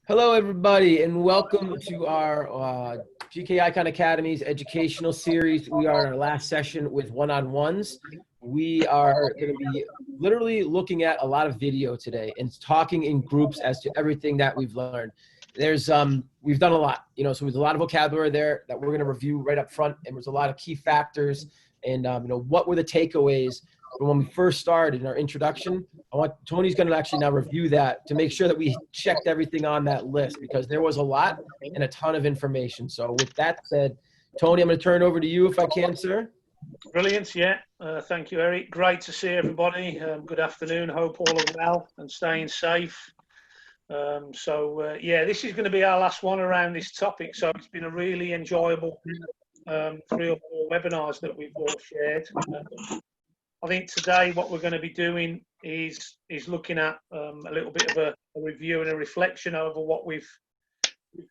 Hello, everybody, and welcome to our GK Icon Academy's educational series. We are in our last session with one-on-ones. We are going to be literally looking at a lot of video today and talking in groups as to everything that we've learned. We've done a lot, so there's a lot of vocabulary there that we're going to review right up front, and there's a lot of key factors and, what were the takeaways from when we first started in our introduction. Tony's going to actually now review that to make sure that we checked everything on that list, because there was a lot and a ton of information. So with that said, Tony, I'm going to turn it over to you if I can, sir. Brilliant. Yeah. Thank you, Eric. Great to see everybody. Good afternoon. Hope all are well and staying safe. This is going to be our last one around this topic. So it's been a really enjoyable 3 or 4 webinars that we've all shared. I think today what we're going to be doing is looking at a little bit of a review and a reflection over what we've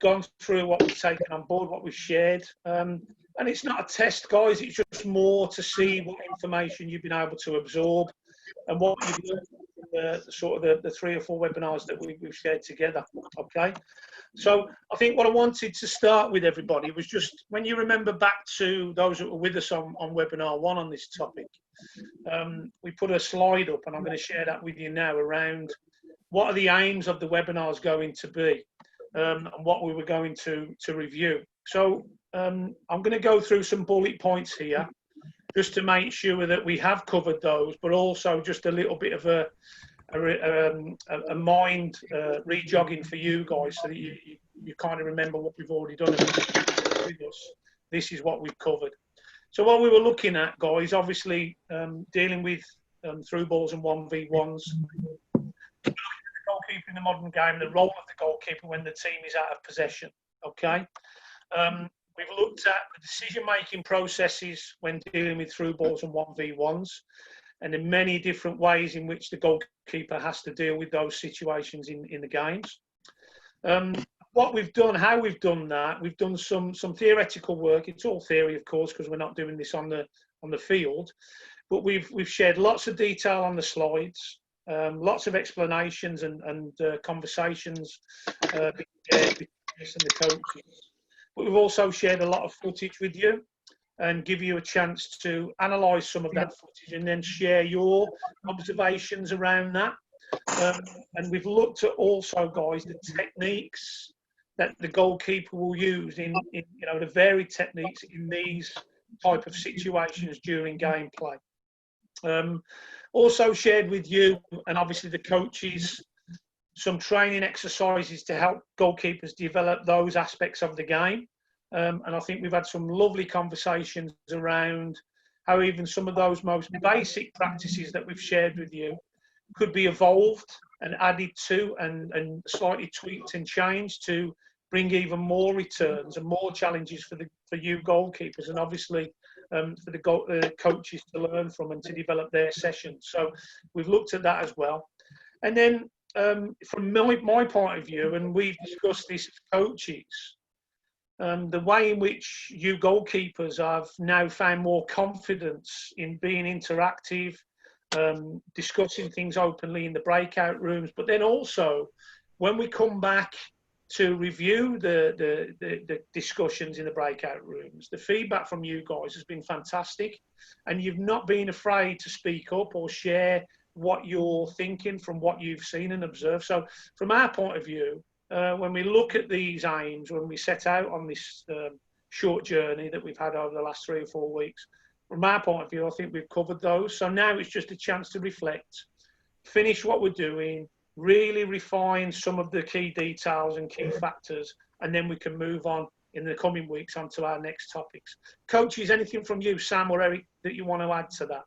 gone through, what we've taken on board, what we've shared. And it's not a test, guys. It's just more to see what information you've been able to absorb and what you've learned from the 3 or 4 webinars that we've shared together. Okay. So I think what I wanted to start with everybody was just when you remember back to those that were with us on webinar 1 on this topic, we put a slide up, and I'm going to share that with you now around what are the aims of the webinars going to be, and what we were going to review. So I'm going to go through some bullet points here just to make sure that we have covered those, but also just a little bit of a mind rejogging for you guys, so that you kind of remember what we've already done. This is what we've covered. So what we were looking at, guys, obviously dealing with through balls and 1v1s, the goalkeeper in the modern game, the role of the goalkeeper when the team is out of possession. Okay. We've looked at the decision-making processes when dealing with through balls and 1v1s, and the many different ways in which the goalkeeper has to deal with those situations in the games. What we've done, how we've done that, we've done some theoretical work. It's all theory, of course, because we're not doing this on the field. But we've shared lots of detail on the slides, lots of explanations and conversations between us and the coaches. But we've also shared a lot of footage with you and give you a chance to analyse some of that footage and then share your observations around that. And we've looked at also, guys, the techniques that the goalkeeper will use in the varied techniques in these type of situations during gameplay. Also shared with you, and obviously the coaches, some training exercises to help goalkeepers develop those aspects of the game. And I think we've had some lovely conversations around how even some of those most basic practices that we've shared with you could be evolved and added to and slightly tweaked and changed to bring even more returns and more challenges for you goalkeepers, and obviously for the coaches to learn from and to develop their sessions. So we've looked at that as well. And then from my point of view, and we've discussed this as coaches, the way in which you goalkeepers have now found more confidence in being interactive, discussing things openly in the breakout rooms, but then also when we come back to review the discussions in the breakout rooms, the feedback from you guys has been fantastic, and you've not been afraid to speak up or share what you're thinking from what you've seen and observed. So from our point of view, when we look at these aims, when we set out on this short journey that we've had over the last 3 or 4 weeks, from our point of view, I think we've covered those. So now it's just a chance to reflect, finish what we're doing, really refine some of the key details and key factors, and then we can move on in the coming weeks onto our next topics. Coaches, anything from you, Sam or Eric, that you want to add to that?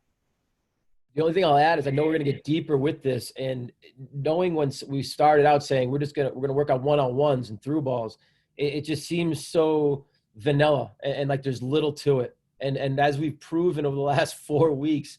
The only thing I'll add is I know we're going to get deeper with this, and knowing once we started out saying we're going to work on one-on-ones and through balls, it just seems so vanilla and like there's little to it. And as we've proven over the last 4 weeks,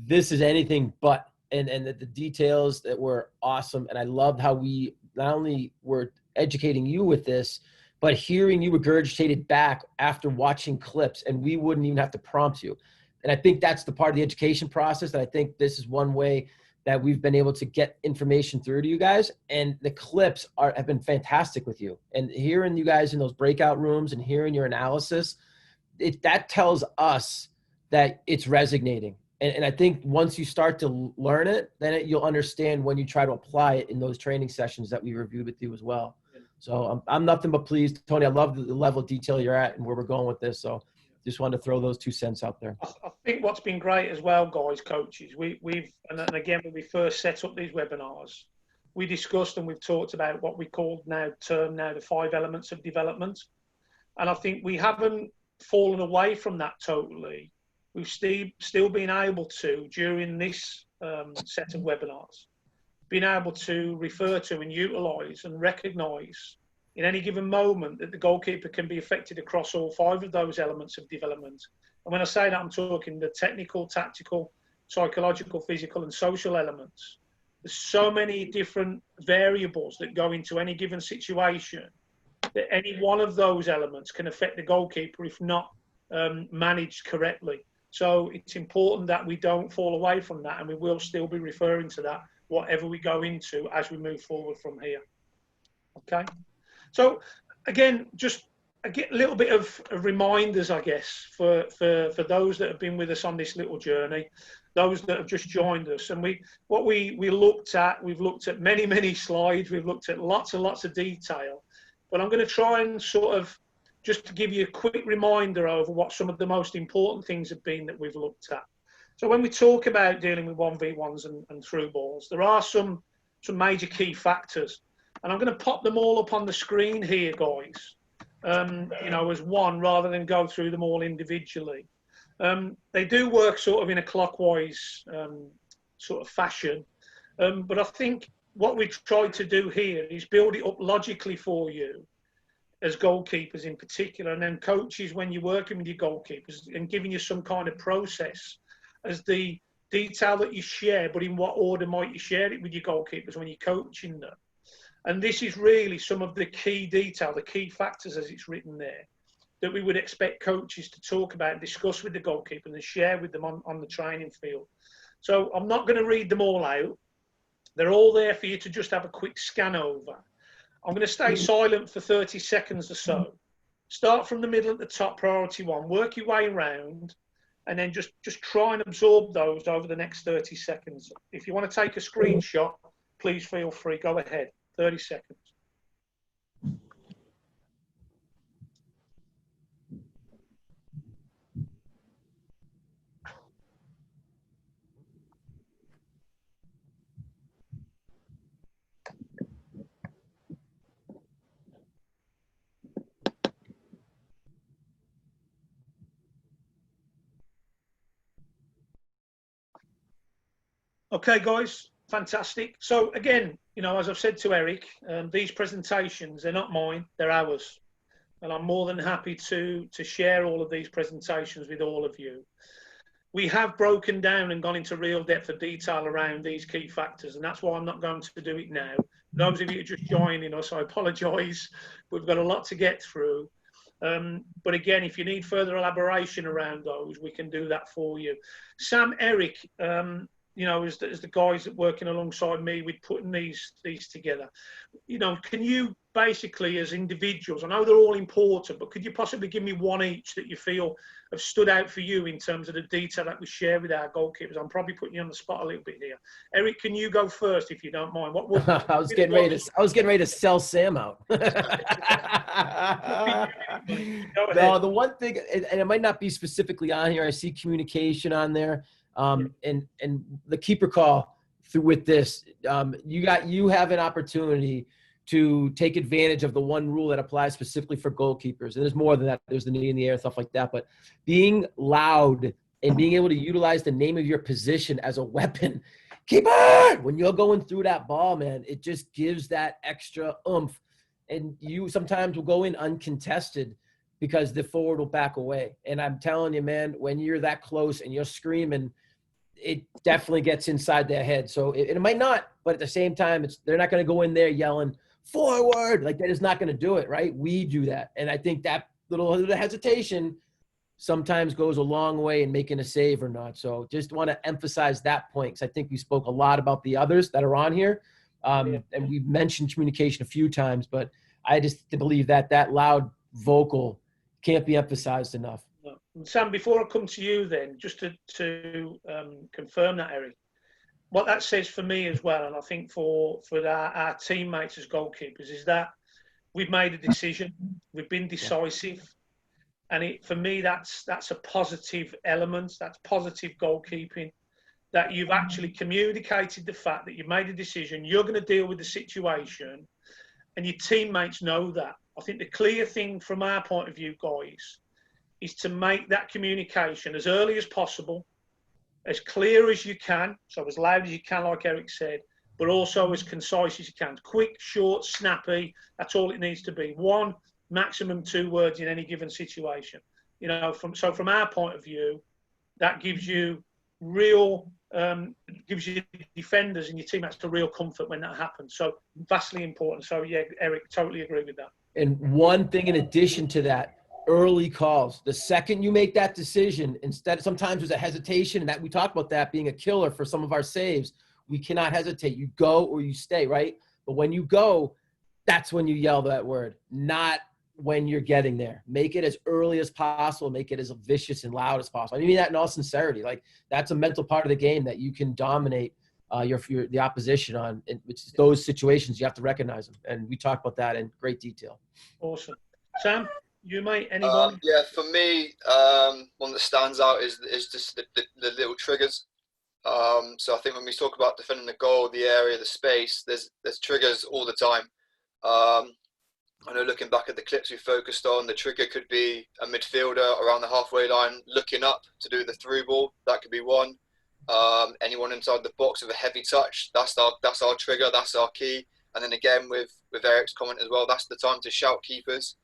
this is anything but. And the details that were awesome. And I loved how we not only were educating you with this, but hearing you regurgitated back after watching clips, and we wouldn't even have to prompt you. And I think that's the part of the education process that I think this is one way that we've been able to get information through to you guys, and the clips have been fantastic with you. And hearing you guys in those breakout rooms and hearing your analysis, that tells us that it's resonating. And I think once you start to learn it, then you'll understand when you try to apply it in those training sessions that we reviewed with you as well. So I'm nothing but pleased, Tony. I love the level of detail you're at and where we're going with this. So just wanted to throw those 2 cents out there. I think what's been great as well, guys, coaches, and again, when we first set up these webinars, we discussed and we've talked about what we call the 5 elements of development. And I think we haven't fallen away from that totally. We've still been able to, during this set of webinars, been able to refer to and utilise and recognise in any given moment that the goalkeeper can be affected across all 5 of those elements of development. And when I say that, I'm talking the technical, tactical, psychological, physical and social elements. There's so many different variables that go into any given situation that any one of those elements can affect the goalkeeper if not managed correctly. So it's important that we don't fall away from that, and we will still be referring to that whatever we go into as we move forward from here. Okay. So again, just a little bit of reminders, I guess, for those that have been with us on this little journey, those that have just joined us. And we've looked at many slides, we've looked at lots and lots of detail, but I'm going to try and sort of just to give you a quick reminder over what some of the most important things have been that we've looked at. So when we talk about dealing with 1v1s and through balls, there are some major key factors. And I'm going to pop them all up on the screen here, guys, as one, rather than go through them all individually. They do work sort of in a clockwise sort of fashion. But I think what we've tried to do here is build it up logically for you as goalkeepers in particular, and then coaches when you're working with your goalkeepers and giving you some kind of process as the detail that you share, but in what order might you share it with your goalkeepers when you're coaching them. And this is really some of the key detail, the key factors as it's written there, that we would expect coaches to talk about and discuss with the goalkeeper and share with them on the training field. So I'm not going to read them all out. They're all there for you to just have a quick scan over. I'm going to stay silent for 30 seconds or so. Start from the middle at the top, priority 1, work your way around, and then just try and absorb those over the next 30 seconds. If you want to take a screenshot, please feel free. Go ahead. 30 seconds. Okay, guys, fantastic. So again, as I've said to Eric, these presentations, they're not mine, they're ours. And I'm more than happy to share all of these presentations with all of you. We have broken down and gone into real depth of detail around these key factors, and that's why I'm not going to do it now. Those of you just joining us, I apologise. We've got a lot to get through. But again, if you need further elaboration around those, we can do that for you. Sam, Eric, as the guys that working alongside me with putting these together, can you basically, as individuals, I know they're all important, but could you possibly give me one each that you feel have stood out for you in terms of the detail that we share with our goalkeepers? I'm probably putting you on the spot a little bit here. Eric, can you go first if you don't mind? What would I was getting ready to sell Sam out. No, the one thing, and it might not be specifically on here, I see communication on there. And the keeper call through with this, you have an opportunity to take advantage of the one rule that applies specifically for goalkeepers. And there's more than that. There's the knee in the air, stuff like that. But being loud and being able to utilize the name of your position as a weapon, keeper, when you're going through that ball, man, it just gives that extra oomph. And you sometimes will go in uncontested because the forward will back away. And I'm telling you, man, when you're that close and you're screaming, it definitely gets inside their head. So it might not, but at the same time, they're not going to go in there yelling forward. Like, that is not going to do it, right? We do that. And I think that little hesitation sometimes goes a long way in making a save or not. So just want to emphasize that point, because I think we spoke a lot about the others that are on here. And we've mentioned communication a few times, but I just believe that that loud vocal can't be emphasized enough. Sam, before I come to you then, just to confirm that, Eric, what that says for me as well, and I think for our teammates as goalkeepers, is that we've made a decision, we've been decisive, and for me that's a positive element, that's positive goalkeeping, that you've actually communicated the fact that you've made a decision, you're going to deal with the situation, and your teammates know that. I think the clear thing from our point of view, guys, is to make that communication as early as possible, as clear as you can, so as loud as you can, like Eric said, but also as concise as you can. Quick, short, snappy, that's all it needs to be. 1, maximum 2 words in any given situation. You know, from our point of view, that gives you gives you defenders and your teammates the real comfort when that happens. So vastly important. So yeah, Eric, totally agree with that. And one thing in addition to that, early calls. The second you make that decision, sometimes there's a hesitation, and that we talked about that being a killer for some of our saves. We cannot hesitate. You go or you stay, right? But when you go, that's when you yell that word, not when you're getting there. Make it as early as possible. Make it as vicious and loud as possible. I mean that in all sincerity. Like, that's a mental part of the game that you can dominate the opposition on. It's those situations, you have to recognize them. And we talked about that in great detail. Awesome. Sam, you mate, anyone? Yeah, for me, one that stands out is just the little triggers. So I think when we talk about defending the goal, the area, the space, there's triggers all the time. I know looking back at the clips we focused on, the trigger could be a midfielder around the halfway line looking up to do the through ball. That could be one. Anyone inside the box with a heavy touch, that's our trigger, that's our key. And then again with Eric's comment as well, that's the time to shout keepers.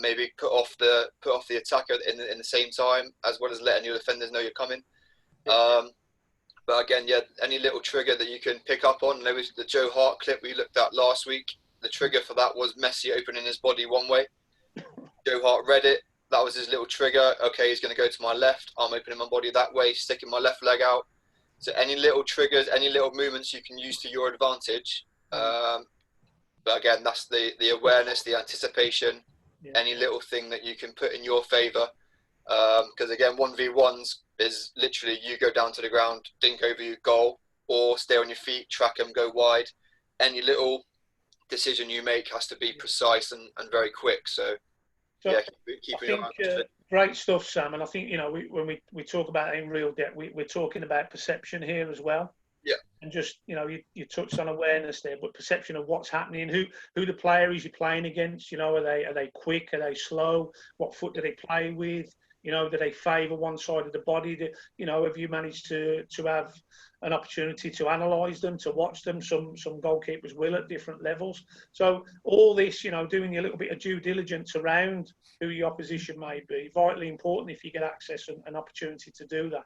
Maybe put off the attacker in the same time, as well as letting your defenders know you're coming. But again, yeah, any little trigger that you can pick up on. There was the Joe Hart clip we looked at last week. The trigger for that was Messi opening his body one way. Joe Hart read it. That was his little trigger. Okay, he's going to go to my left. I'm opening my body that way, sticking my left leg out. So any little triggers, any little movements you can use to your advantage. But again, that's the awareness, the anticipation, any little thing that you can put in your favour. Because again, 1v1s is literally you go down to the ground, dink over your goal, or stay on your feet, track them, go wide. Any little decision you make has to be precise and very quick. So yeah, keep it on. Great stuff, Sam. And I think, when we talk about it in real depth, we're talking about perception here as well. Yeah. And just, you touched on awareness there, but perception of what's happening, who the player is you're playing against, are they quick, are they slow, what foot do they play with, do they favour one side of the body, have you managed to have an opportunity to analyse them, to watch them? Some goalkeepers will at different levels. So all this, doing a little bit of due diligence around who your opposition may be, vitally important if you get access and an opportunity to do that.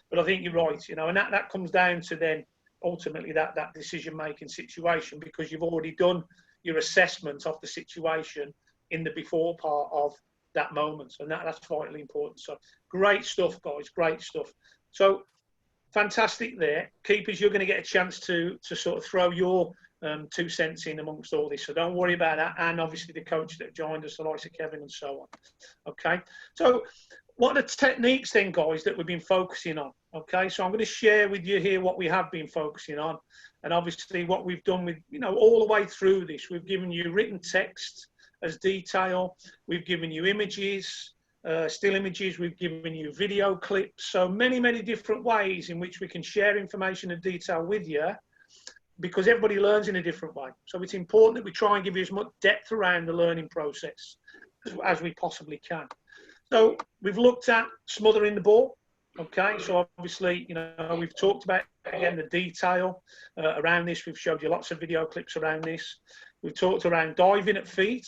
But I think you're right, and that comes down to then ultimately that decision-making situation, because you've already done your assessment of the situation in the before part of that moment. And that's vitally important. So great stuff, guys, great stuff. So fantastic there. Keepers, you're going to get a chance to sort of throw your 2 cents in amongst all this. So don't worry about that. And obviously the coach that joined us, the likes of Kevin and so on. Okay. So what are the techniques then, guys, that we've been focusing on? Okay, so I'm going to share with you here what we have been focusing on, and obviously what we've done with, all the way through this. We've given you written text as detail. We've given you images, still images. We've given you video clips. So many different ways in which we can share information and detail with you, because everybody learns in a different way. So it's important that we try and give you as much depth around the learning process as we possibly can. So we've looked at smothering the ball. Okay, so obviously, we've talked about, again, the detail around this. We've showed you lots of video clips around this. We've talked around diving at feet.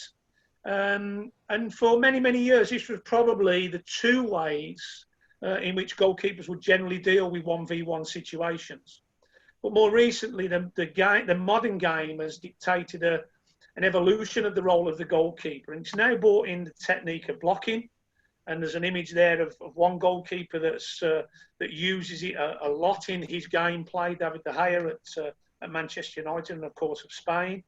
And for many years, this was probably the 2 ways in which goalkeepers would generally deal with 1v1 situations. But more recently, the modern game has dictated an evolution of the role of the goalkeeper. And it's now brought in the technique of blocking, and there's an image there of one goalkeeper that uses it a lot in his gameplay, David De Gea at Manchester United and, of course, of Spain.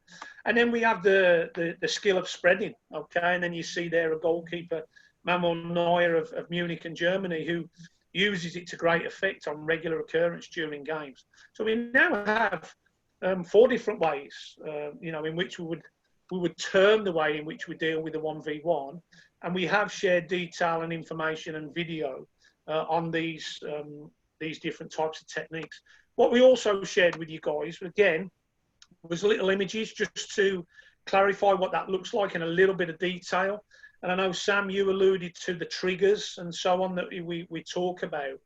And then we have the skill of spreading, okay? And then you see there a goalkeeper, Manuel Neuer of Munich and Germany, who uses it to great effect on regular occurrence during games. So we now have 4 different ways, in which we would term the way in which we deal with the 1v1. And we have shared detail and information and video on these different types of techniques. What we also shared with you guys, again, was little images just to clarify what that looks like in a little bit of detail. And I know, Sam, you alluded to the triggers and so on that we talk about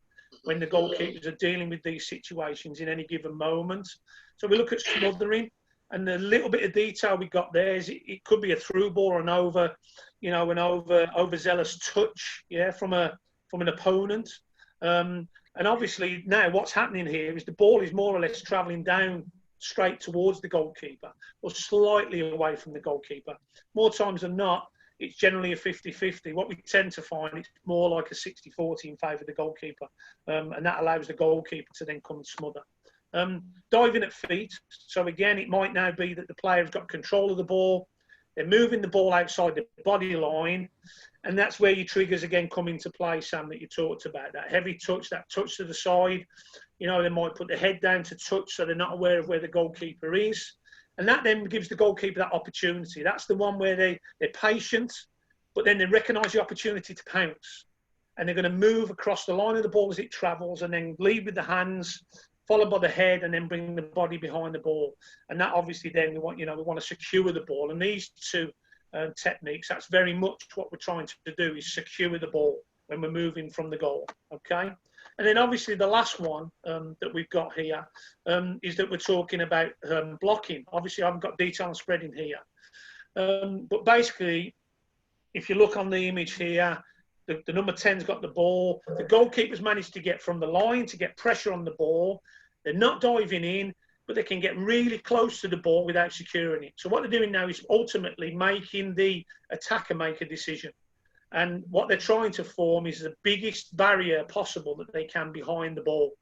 when the goalkeepers are dealing with these situations in any given moment. So we look at smothering, and the little bit of detail we got there is it could be a through ball or an overzealous touch, from an opponent. And obviously now what's happening here is the ball is more or less travelling down straight towards the goalkeeper or slightly away from the goalkeeper. More times than not, it's generally a 50-50. What we tend to find, it's more like a 60-40 in favour of the goalkeeper. And that allows the goalkeeper to then come and smother. Diving at feet. So again, it might now be that the player has got control of the ball. They're moving the ball outside the body line. And that's where your triggers again come into play, Sam, that you talked about. That heavy touch, that touch to the side. They might put the head down to touch so they're not aware of where the goalkeeper is. And that then gives the goalkeeper that opportunity. That's the one where they're patient, but then they recognise the opportunity to pounce. And they're going to move across the line of the ball as it travels and then lead with the hands, followed by the head, and then bring the body behind the ball. And that obviously then we want to secure the ball. And these two techniques, that's very much what we're trying to do, is secure the ball when we're moving from the goal, okay? And then obviously the last one that we've got here is that we're talking about blocking. Obviously I haven't got detail on spreading here. But basically, if you look on the image here, the number 10's got the ball. The goalkeeper's managed to get from the line to get pressure on the ball. They're not diving in, but they can get really close to the ball without securing it. So what they're doing now is ultimately making the attacker make a decision. And what they're trying to form is the biggest barrier possible that they can behind the ball.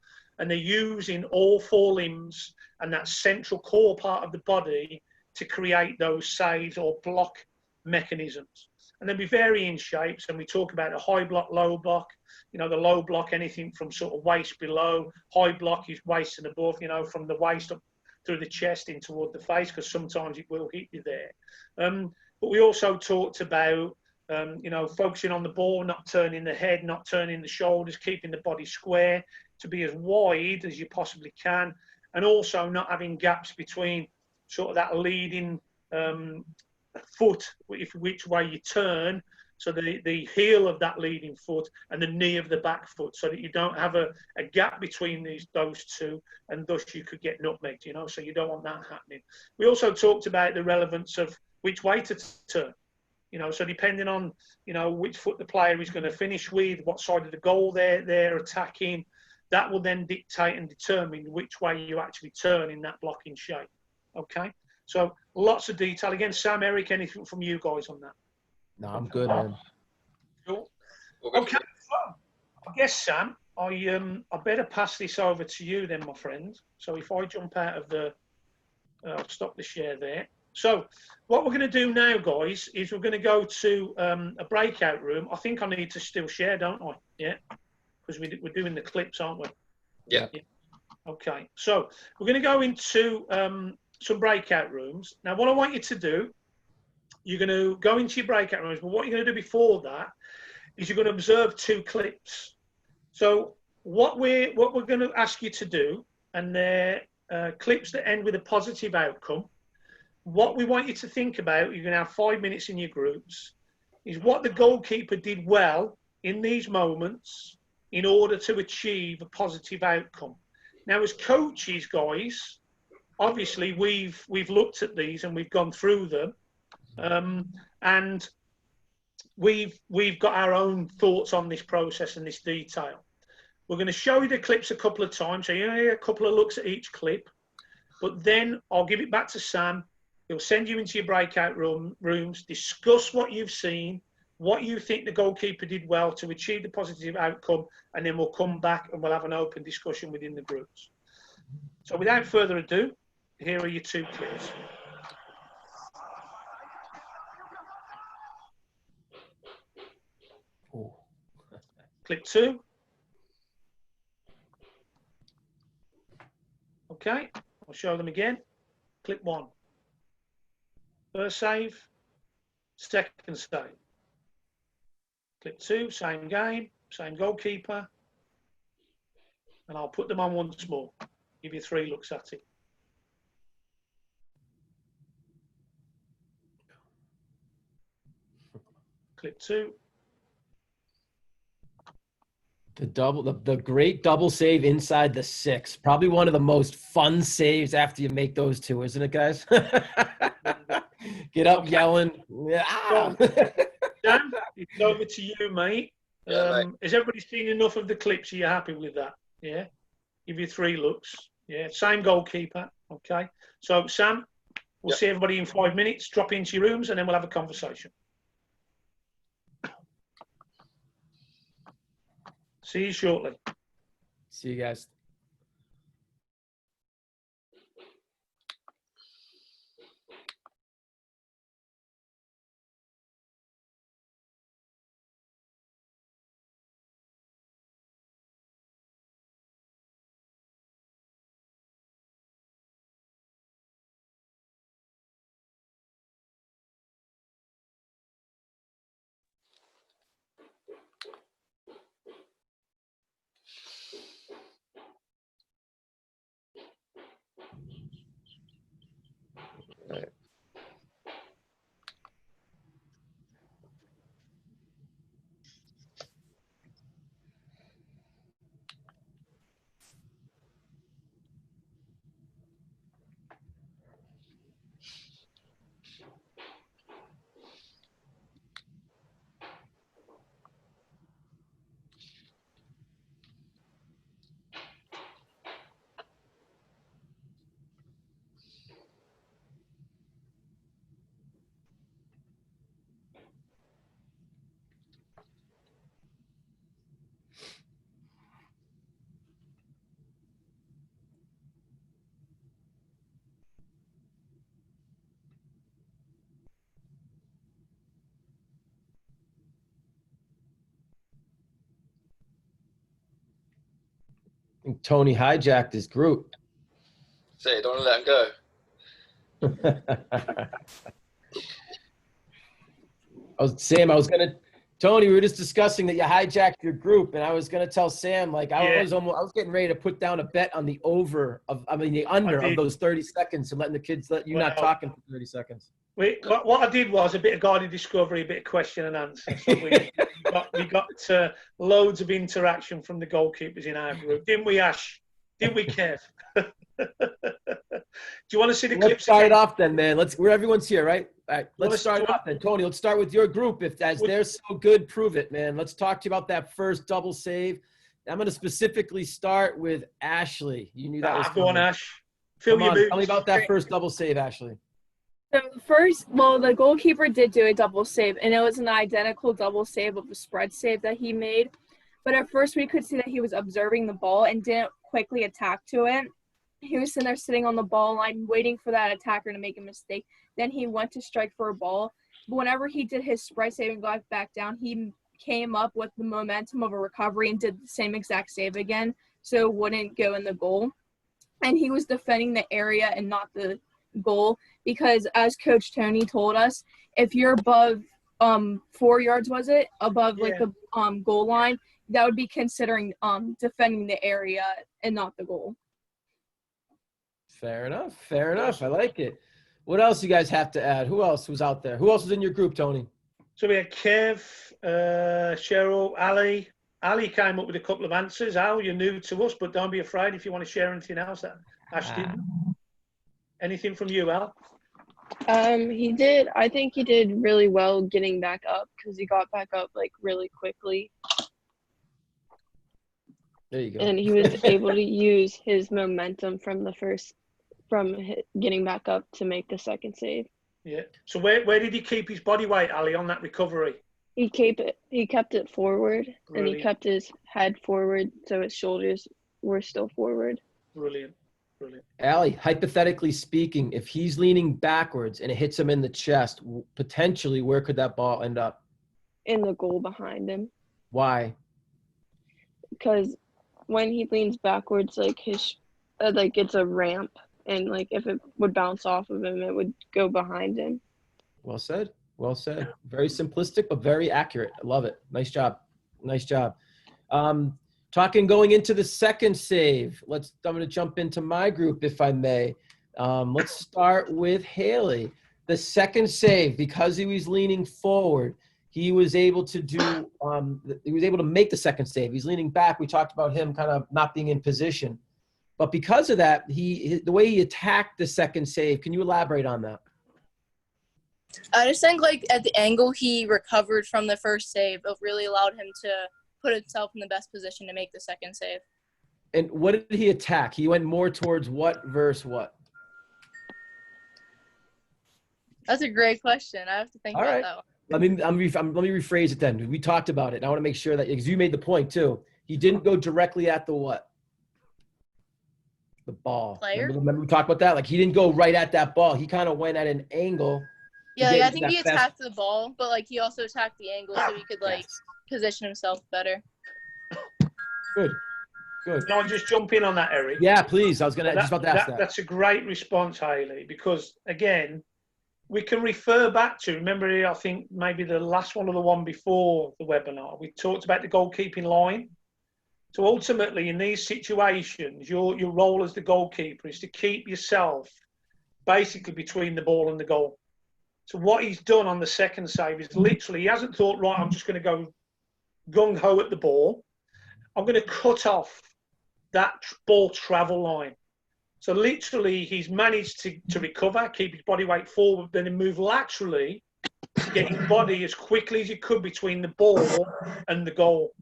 And they're using all 4 limbs and that central core part of the body to create those saves or block mechanisms. And there'll be varying shapes, and we talk about a high block, low block. The low block, anything from sort of waist below. High block is waist and above, from the waist up through the chest in toward the face, because sometimes it will hit you there. But we also talked about, focusing on the ball, not turning the head, not turning the shoulders, keeping the body square to be as wide as you possibly can, and also not having gaps between sort of that leading foot, which way you turn, so the heel of that leading foot and the knee of the back foot, so that you don't have a gap between those two, and thus you could get nutmegged, so you don't want that happening. We also talked about the relevance of which way to turn, so depending on, which foot the player is going to finish with, what side of the goal they're attacking, that will then dictate and determine which way you actually turn in that blocking shape, okay? So lots of detail. Again, Sam, Eric, anything from you guys on that? No, I'm good, man. Cool. Okay, so I guess, Sam, I better pass this over to you then, my friend. So if I jump out of I'll stop the share there. So what we're going to do now, guys, is we're going to go to a breakout room. I think I need to still share, don't I? Yeah, because we're doing the clips, aren't we? Yeah. Okay, so we're going to go into some breakout rooms. Now, what I want you to do, you're going to go into your breakout rooms, but what you're going to do before that is you're going to observe 2 clips. So what we're going to ask you to do, and they're clips that end with a positive outcome. What we want you to think about, you're going to have 5 minutes in your groups, is what the goalkeeper did well in these moments in order to achieve a positive outcome. Now, as coaches, guys, obviously we've looked at these and we've gone through them, and we've got our own thoughts on this process and this detail. We're going to show you the clips a couple of times, so you get a couple of looks at each clip, but then I'll give it back to Sam. He'll send you into your breakout rooms, discuss what you've seen, what you think the goalkeeper did well to achieve the positive outcome, and then we'll come back and we'll have an open discussion within the groups. So without further ado, here are your 2 clips. Ooh. Clip 2. Okay, I'll show them again. Clip 1. First save, second save. Clip 2, same game, same goalkeeper. And I'll put them on once more. Give you 3 looks at it. Clip 2. The great double save inside the 6. Probably one of the most fun saves after you make those 2, isn't it, guys? Get up yelling. Ah! Dan, it's over to you, mate. Mate. Has everybody seen enough of the clips? Are you happy with that? Yeah. Give you 3 looks. Yeah. Same goalkeeper. Okay. So, Sam, we'll see everybody in 5 minutes. Drop into your rooms and then we'll have a conversation. See you shortly. See you guys. Right. I think Tony hijacked his group. Say, don't let him go. Tony, we were just discussing that you hijacked your group, and I was gonna tell Sam, like, I was getting ready to put down a bet on the the under of those 30 seconds and letting the kids not talking for 30 seconds. What I did was a bit of guided discovery, a bit of question and answer. So we got loads of interaction from the goalkeepers in our group, didn't we, Ash? Didn't we, Kev? Do you want to see the clips? Let's start it off then, man. Where everyone's here, right? All right, let's start it off then. Tony, let's start with your group. If they're so good, prove it, man. Let's talk to you about that first double save. I'm going to specifically start with Ashley. You knew that was coming. Go on, Ash. Tell me about that first double save, Ashley. So the goalkeeper did do a double save, and it was an identical double save of a spread save that he made. But at first, we could see that he was observing the ball and didn't quickly attack to it. He was sitting on the ball line, waiting for that attacker to make a mistake. Then he went to strike for a ball. But whenever he did his spread save and got back down, he came up with the momentum of a recovery and did the same exact save again, so it wouldn't go in the goal. And he was defending the area and not the goal, because as Coach Tony told us, if you're above 4 yards, above the goal line, that would be considering defending the area and not the goal. Fair enough. I like it. What else you guys have to add? Who else was out there? Who else was in your group, Tony? So we had Kev, Cheryl, Ali. Ali came up with a couple of answers. Al, you're new to us, but don't be afraid if you want to share anything else that Ash didn't. Anything from you, Al? He did. I think he did really well getting back up, because he got back up really quickly. There you go. And he was able to use his momentum from getting back up to make the second save. Yeah. So where did he keep his body weight, Ali, on that recovery? He kept it forward, and he Brilliant. kept his head forward, so his shoulders were still forward. Brilliant. Brilliant. Allie, hypothetically speaking, if he's leaning backwards and it hits him in the chest, potentially where could that ball end up? In the goal behind him, Why? because when he leans backwards, like his like it's a ramp, and like if it would bounce off of him, it would go behind him. Well said. Well said. Very simplistic, but very accurate. I love it. Nice job. Nice job. Talking going into the second save. I'm going to jump into my group, if I may. Let's start with Haley. The second save, because he was leaning forward, he was able to do. He was able to make the second save. He's leaning back. We talked about him kind of not being in position, but because of that, the way he attacked the second save. Can you elaborate on that? I just think, like, at the angle he recovered from the first save, it really allowed him to put himself in the best position to make the second save. And what did he attack? He went more towards what versus what? That's a great question. I have to think about that one. Let me rephrase it then. We talked about it. I want to make sure that, because you made the point too. He didn't go directly at the what? The ball. Player? Remember we talked about that? Like, he didn't go right at that ball. He kind of went at an angle. Yeah, like, I think he attacked the ball, but, like, he also attacked the angle so he could, like, position himself better. Good. Can I just jump in on that, Eric? Yeah, please. I was just about to ask that. That's a great response, Haley, because, again, we can refer back to, remember, I think maybe the last one or the one before the webinar, we talked about the goalkeeping line. So ultimately, in these situations, your role as the goalkeeper is to keep yourself basically between the ball and the goal. So what he's done on the second save is literally, he hasn't thought, right, I'm just going to go gung-ho at the ball. I'm going to cut off that ball travel line. So literally, he's managed to recover, keep his body weight forward, then move laterally to get his body as quickly as he could between the ball and the goal.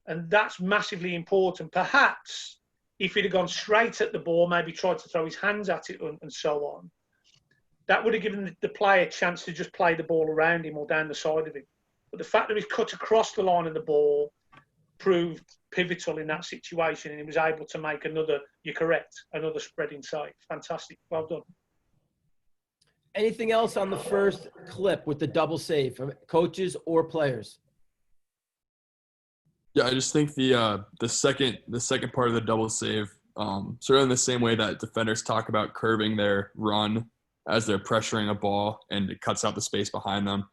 And that's massively important. Perhaps if he'd have gone straight at the ball, maybe tried to throw his hands at it and so on, that would have given the player a chance to just play the ball around him or down the side of him. But the fact that he's cut across the line of the ball proved pivotal in that situation, and he was able to make another spreading save. Fantastic. Well done. Anything else on the first clip with the double save from coaches or players? Yeah, I just think the second part of the double save, sort of in the same way that defenders talk about curving their run as they're pressuring a ball and it cuts out the space behind them.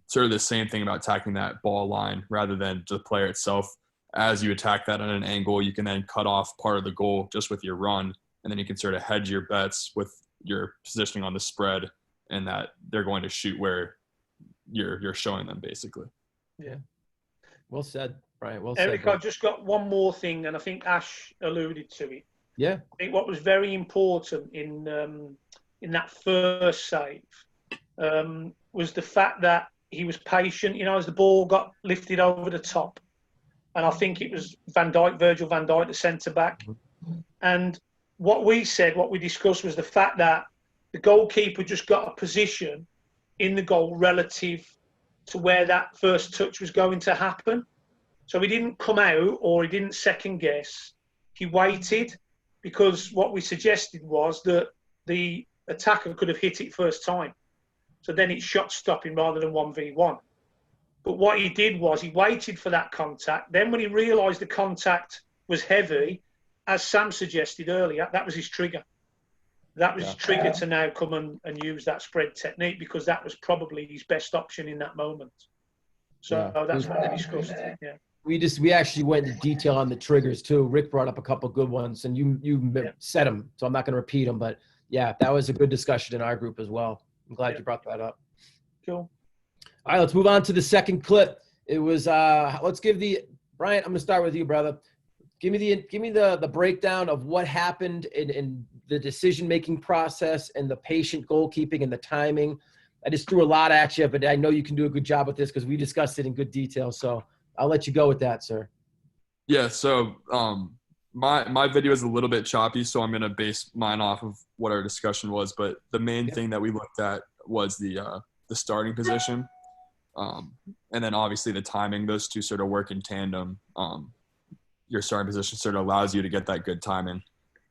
Sort of the same thing about attacking that ball line rather than the player itself. As you attack that at an angle, you can then cut off part of the goal just with your run, and then you can sort of hedge your bets with your positioning on the spread and that they're going to shoot where you're showing them, basically. Yeah. Well said, Brian. Well said. Eric, I've just got one more thing, and I think Ash alluded to it. Yeah. I think what was very important in that first save was the fact that he was patient, as the ball got lifted over the top. And I think it was Virgil van Dijk, the centre-back. And what we discussed was the fact that the goalkeeper just got a position in the goal relative to where that first touch was going to happen. So he didn't come out or he didn't second guess. He waited, because what we suggested was that the attacker could have hit it first time. So then it's shot stopping rather than 1v1. But what he did was he waited for that contact. Then when he realised the contact was heavy, as Sam suggested earlier, that was his trigger. That was his trigger to now come and use that spread technique, because that was probably his best option in that moment. So that's what they discussed. Yeah. We actually went into detail on the triggers too. Rick brought up a couple good ones, and you said them, so I'm not going to repeat them. But yeah, that was a good discussion in our group as well. I'm glad you brought that up. Cool. All right, let's move on to the second clip. It was let's give Brian. I'm going to start with you, brother. Give me the breakdown of what happened in the decision-making process and the patient goalkeeping and the timing. I just threw a lot at you, but I know you can do a good job with this because we discussed it in good detail. So I'll let you go with that, sir. Yeah. So my video is a little bit choppy, so I'm going to base mine off of what our discussion was. But the main thing that we looked at was the starting position. And then obviously the timing, those two sort of work in tandem. Your starting position sort of allows you to get that good timing.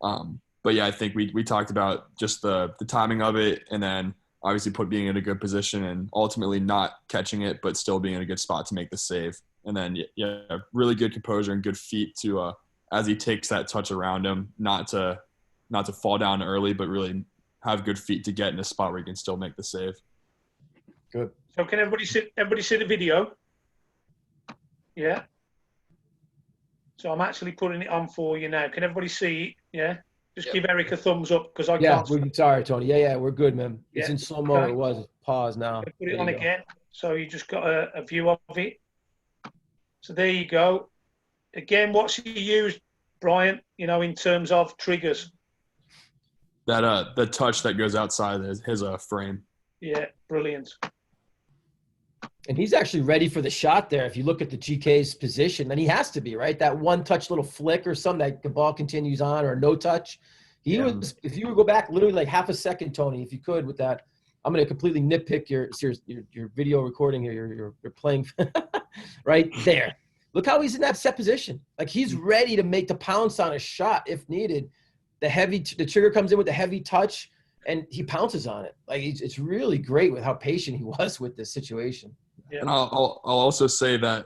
But yeah, I think we talked about just the timing of it, and then obviously being in a good position and ultimately not catching it, but still being in a good spot to make the save. And then, yeah, really good composure and good feet to, as he takes that touch around him, not to fall down early, but really have good feet to get in a spot where he can still make the save. Good. So can everybody see the video? Yeah. So I'm actually putting it on for you now. Can everybody see it? Yeah. Just give Eric a thumbs up because I can't. Sorry, Tony. Yeah, we're good, man. It's Yeah. in slow mo. Okay. It was. Pause now. Put it on again. So you just got a view of it. So there you go. Again, what's he used, Brian, in terms of triggers? That the touch that goes outside his frame. Yeah, brilliant. And he's actually ready for the shot there. If you look at the GK's position, then he has to be, right? That one touch little flick or something that the ball continues on, or no touch. He was, if you would go back literally like half a second, Tony, if you could with that. I'm going to completely nitpick your video recording here. You're playing right there. Look how he's in that set position. Like he's ready to make the pounce on a shot if needed. The trigger comes in with the heavy touch and he pounces on it. Like it's really great with how patient he was with this situation. Yeah. And I'll also say that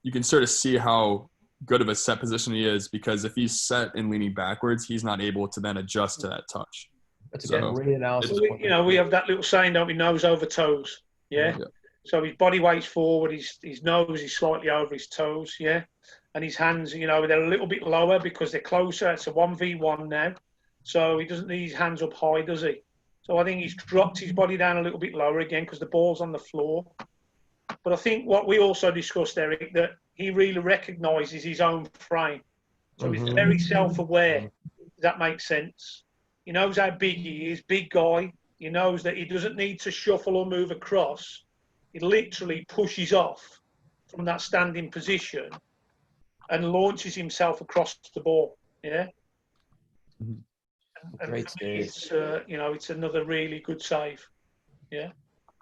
you can sort of see how good of a set position he is, because if he's set and leaning backwards, he's not able to then adjust to that touch. That's a great analysis. So we have that little saying, don't we? Nose over toes. Yeah. So his body weight's forward, his nose is slightly over his toes. Yeah. And his hands, they're a little bit lower because they're closer. It's a 1v1 now. So he doesn't need his hands up high, does he? So I think he's dropped his body down a little bit lower again because the ball's on the floor. But I think what we also discussed, Eric, that he really recognises his own frame. So he's very self-aware. Does that make sense? He knows how big he is, big guy. He knows that he doesn't need to shuffle or move across. He literally pushes off from that standing position and launches himself across the ball. Yeah. Great save. It's another really good save. Yeah.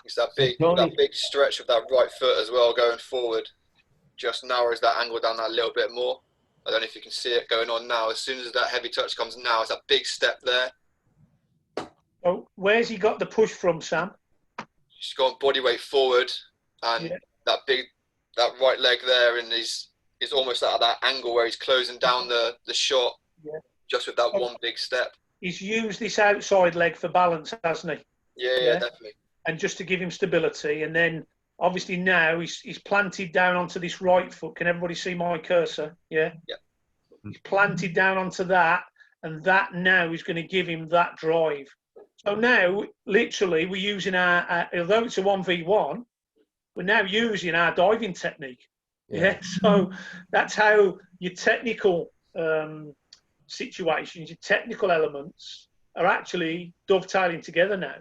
It's that big stretch of that right foot as well going forward. Just narrows that angle down that little bit more. I don't know if you can see it going on now. As soon as that heavy touch comes now, it's that big step there. Oh, where's he got the push from, Sam? He's gone body weight forward, and that right leg there, and he's almost at that angle where he's closing down the shot, just with that one big step. He's used this outside leg for balance, hasn't he? Yeah, definitely. And just to give him stability, and then obviously now he's planted down onto this right foot. Can everybody see my cursor? Yeah. Yeah. He's planted down onto that, and that now is going to give him that drive. So now, literally, we're using although it's a 1v1, we're now using our diving technique. Yeah. So that's how your technical situations, your technical elements are actually dovetailing together now.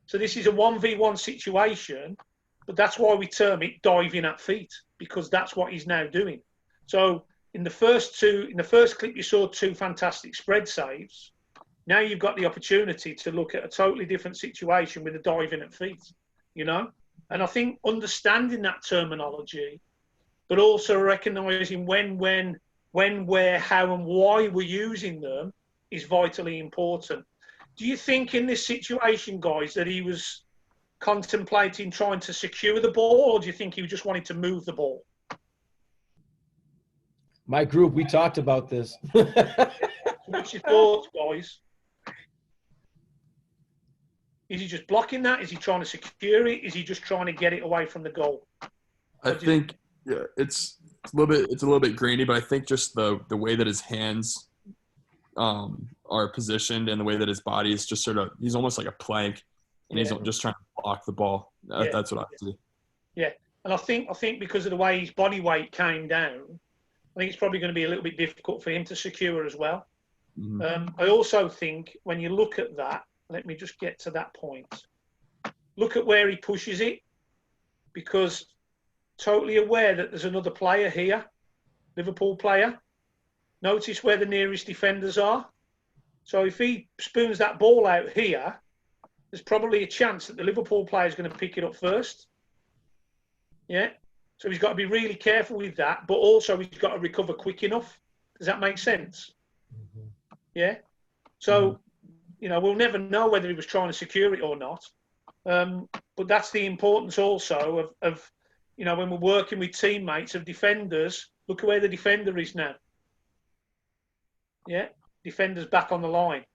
So this is a 1v1 situation, but that's why we term it diving at feet, because that's what he's now doing. So in the first clip, you saw two fantastic spread saves. Now you've got the opportunity to look at a totally different situation with a diving at feet, And I think understanding that terminology, but also recognizing when, where, how, and why we're using them is vitally important. Do you think in this situation, guys, that he was contemplating trying to secure the ball, or do you think he just wanted to move the ball? My group, we talked about this. What's your thoughts, guys? Is he just blocking that? Is he trying to secure it? Is he just trying to get it away from the goal? I think it's a little bit grainy, but I think just the way that his hands are positioned and the way that his body is just he's almost like a plank, and he's just trying to block the ball. That's what I see. Yeah, and I think because of the way his body weight came down, I think it's probably going to be a little bit difficult for him to secure as well. I also think when you look at that, let me just get to that point. Look at where he pushes it, because totally aware that there's another player here, Liverpool player. Notice where the nearest defenders are. So if he spoons that ball out here, there's probably a chance that the Liverpool player is going to pick it up first. Yeah. So he's got to be really careful with that, but also he's got to recover quick enough. Does that make sense? Yeah. So, we'll never know whether he was trying to secure it or not. But that's the importance also of when we're working with teammates, of defenders. Look at where the defender is now. Yeah. Defender's back on the line.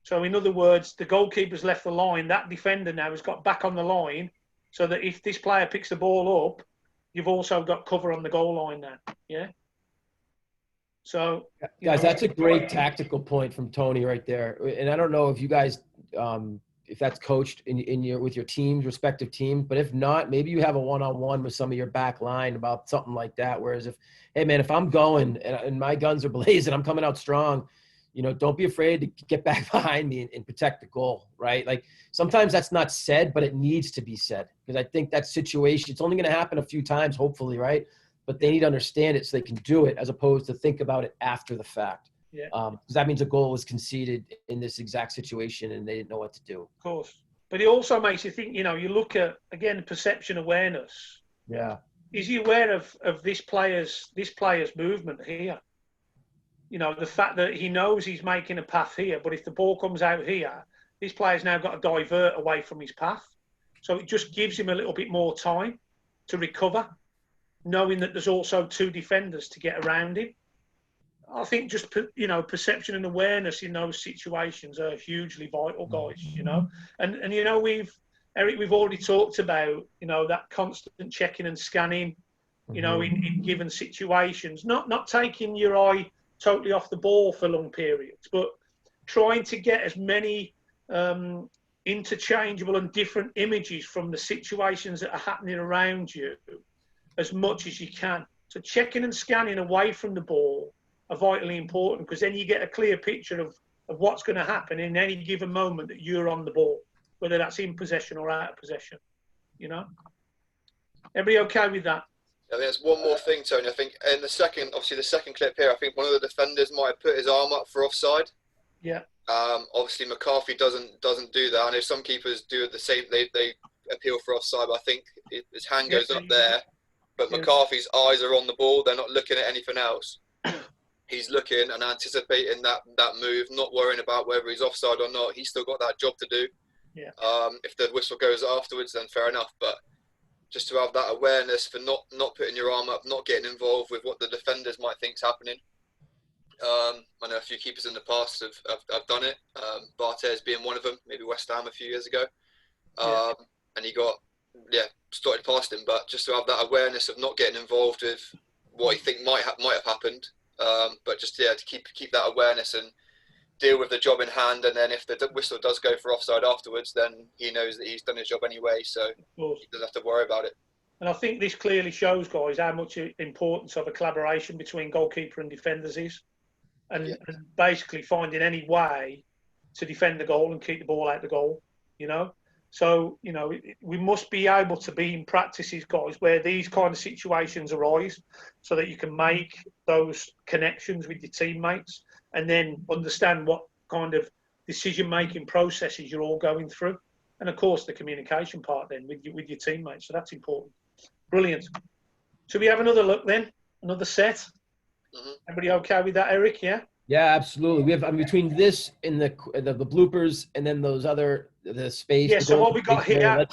So in other words, the goalkeeper's left the line. That defender now has got back on the line, so that if this player picks the ball up, you've also got cover on the goal line now. Yeah. So, guys, that's a great tactical point from Tony right there. And I don't know if you guys, if that's coached with your teams, respective teams, but if not, maybe you have a one-on-one with some of your back line about something like that. Whereas hey man, if I'm going and my guns are blazing, I'm coming out strong, don't be afraid to get back behind me and protect the goal, right? Like sometimes that's not said, but it needs to be said, because I think that situation, it's only going to happen a few times, hopefully, right? But they need to understand it so they can do it, as opposed to think about it after the fact. Yeah. Because that means a goal was conceded in this exact situation and they didn't know what to do. Of course. But it also makes you think, you look at, again, perception awareness. Yeah. Is he aware of this player's movement here? The fact that he knows he's making a path here, but if the ball comes out here, this player's now got to divert away from his path. So it just gives him a little bit more time to recover, knowing that there's also two defenders to get around him. I think just, perception and awareness in those situations are hugely vital, guys, And Eric, we've already talked about, that constant checking and scanning, in given situations, not taking your eye totally off the ball for long periods, but trying to get as many interchangeable and different images from the situations that are happening around you as much as you can. So checking and scanning away from the ball are vitally important, because then you get a clear picture of what's going to happen in any given moment that you're on the ball, whether that's in possession or out of possession. Everybody okay with that? I think there's one more thing, Tony. I think in the second clip here, I think one of the defenders might have put his arm up for offside. Yeah. Obviously McCarthy doesn't do that. I know some keepers do the same. They appeal for offside, but I think his hand goes up there. But McCarthy's eyes are on the ball. They're not looking at anything else. He's looking and anticipating that move, not worrying about whether he's offside or not. He's still got that job to do. Yeah. If the whistle goes afterwards, then fair enough. But just to have that awareness for not putting your arm up, not getting involved with what the defenders might think's happening. I know a few keepers in the past have done it. Barthez being one of them, maybe West Ham a few years ago. And he got started past him. But just to have that awareness of not getting involved with what he think might have happened, but just to keep that awareness and deal with the job in hand. And then if the whistle does go for offside afterwards, then he knows that he's done his job anyway, so he doesn't have to worry about it. And I think this clearly shows, guys, how much importance of a collaboration between goalkeeper and defenders is, and basically finding any way to defend the goal and keep the ball out the goal. So we must be able to be in practices, guys, where these kind of situations arise, so that you can make those connections with your teammates and then understand what kind of decision-making processes you're all going through. And, of course, the communication part then with your teammates. So that's important. Brilliant. Should we have another look then? Another set? Mm-hmm. Everybody okay with that, Eric? Yeah? Yeah, absolutely. We have between this and the bloopers and then those other, the space. Yeah, so what we got here,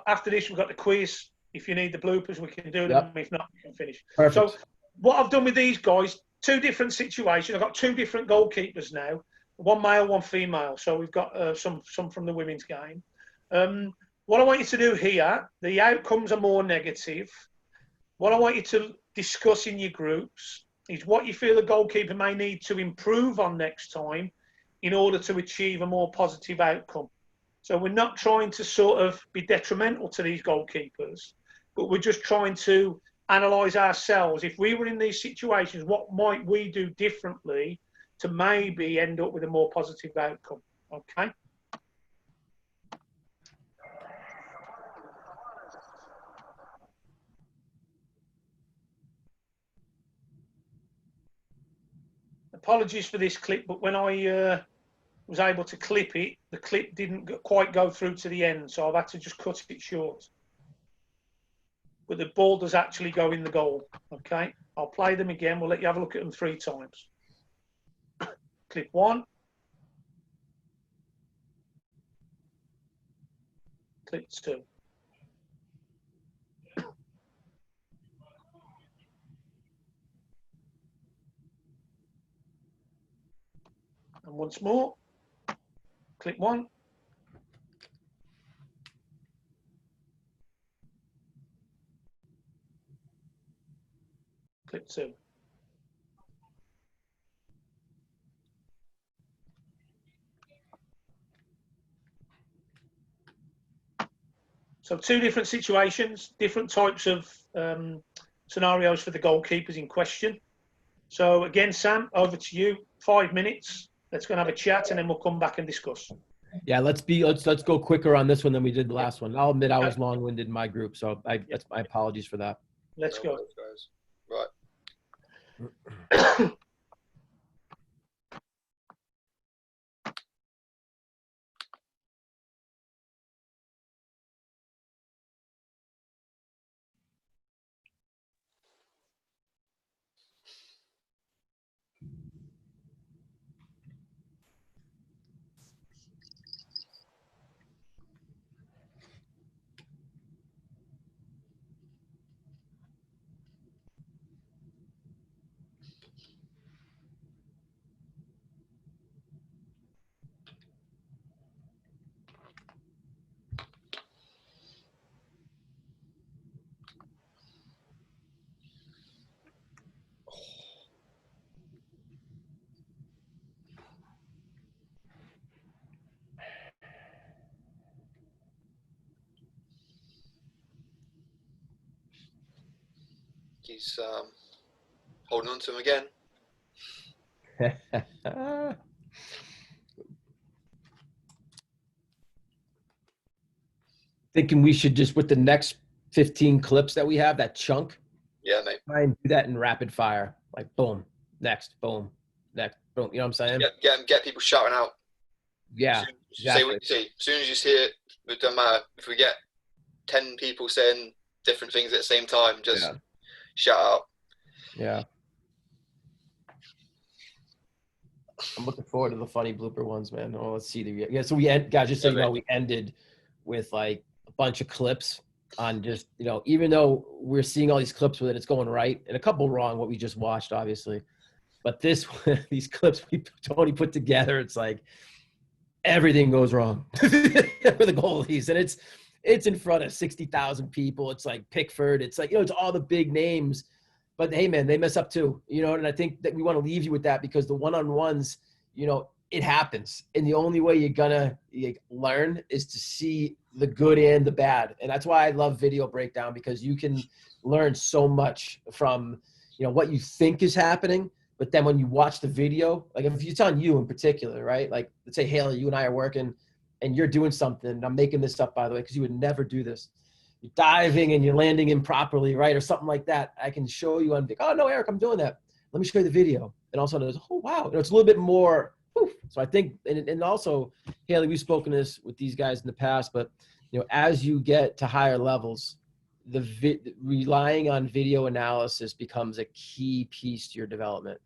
after this, we've got the quiz. If you need the bloopers, we can do them. Yep. If not, we can finish. Perfect. So what I've done with these guys, two different situations. I've got two different goalkeepers now, one male, one female. So we've got some from the women's game. What I want you to do here, the outcomes are more negative. What I want you to discuss in your groups is what you feel the goalkeeper may need to improve on next time in order to achieve a more positive outcome. So we're not trying to sort of be detrimental to these goalkeepers, but we're just trying to analyse ourselves. If we were in these situations, what might we do differently to maybe end up with a more positive outcome? Okay. Apologies for this clip, but when I was able to clip it. The clip didn't quite go through to the end, so I've had to just cut it short. But the ball does actually go in the goal. Okay, I'll play them again. We'll let you have a look at them 3 times. Clip 1. Clip 2. And once more. Clip 1. Clip 2. So 2 different situations, different types of scenarios for the goalkeepers in question. So again, Sam, over to you. 5 minutes. Let's go and have a chat, and then we'll come back and discuss. Yeah, let's go quicker on this one than we did the last one. I'll admit I was long-winded in my group, so that's my apologies for that. Let's go. Right. He's holding on to him again. Thinking we should just, with the next 15 clips that we have, that chunk, Yeah, mate. try and do that in rapid fire. Like, boom, next, boom, next, boom. You know what I'm saying? Get people shouting out. Yeah, Say what you see. As soon as you see it, it doesn't matter. If we get 10 people saying different things at the same time, just shout out. Yeah. I'm looking forward to the funny blooper ones, man. Oh, let's see so guys, just so you know, we ended with like a bunch of clips on just, even though we're seeing all these clips with it, it's going right and a couple wrong, what we just watched, obviously. But these clips Tony put together, it's like everything goes wrong for the goalies. And it's in front of 60,000 people. It's like Pickford. It's like, it's all the big names. But hey, man, they mess up too, and I think that we want to leave you with that, because the one-on-ones, it happens. And the only way you're gonna learn is to see the good and the bad. And that's why I love video breakdown, because you can learn so much from, what you think is happening. But then when you watch the video, like if it's on you in particular, right? Like, let's say, Haley, you and I are working and you're doing something, and I'm making this up, by the way, because you would never do this. You're diving and you're landing improperly, right? Or something like that. I can show you, oh, no, Eric, I'm doing that. Let me show you the video. And also there's, oh, wow. It's a little bit more, so I think, and also, Haley, we've spoken this with these guys in the past, but, as you get to higher levels, relying on video analysis becomes a key piece to your development.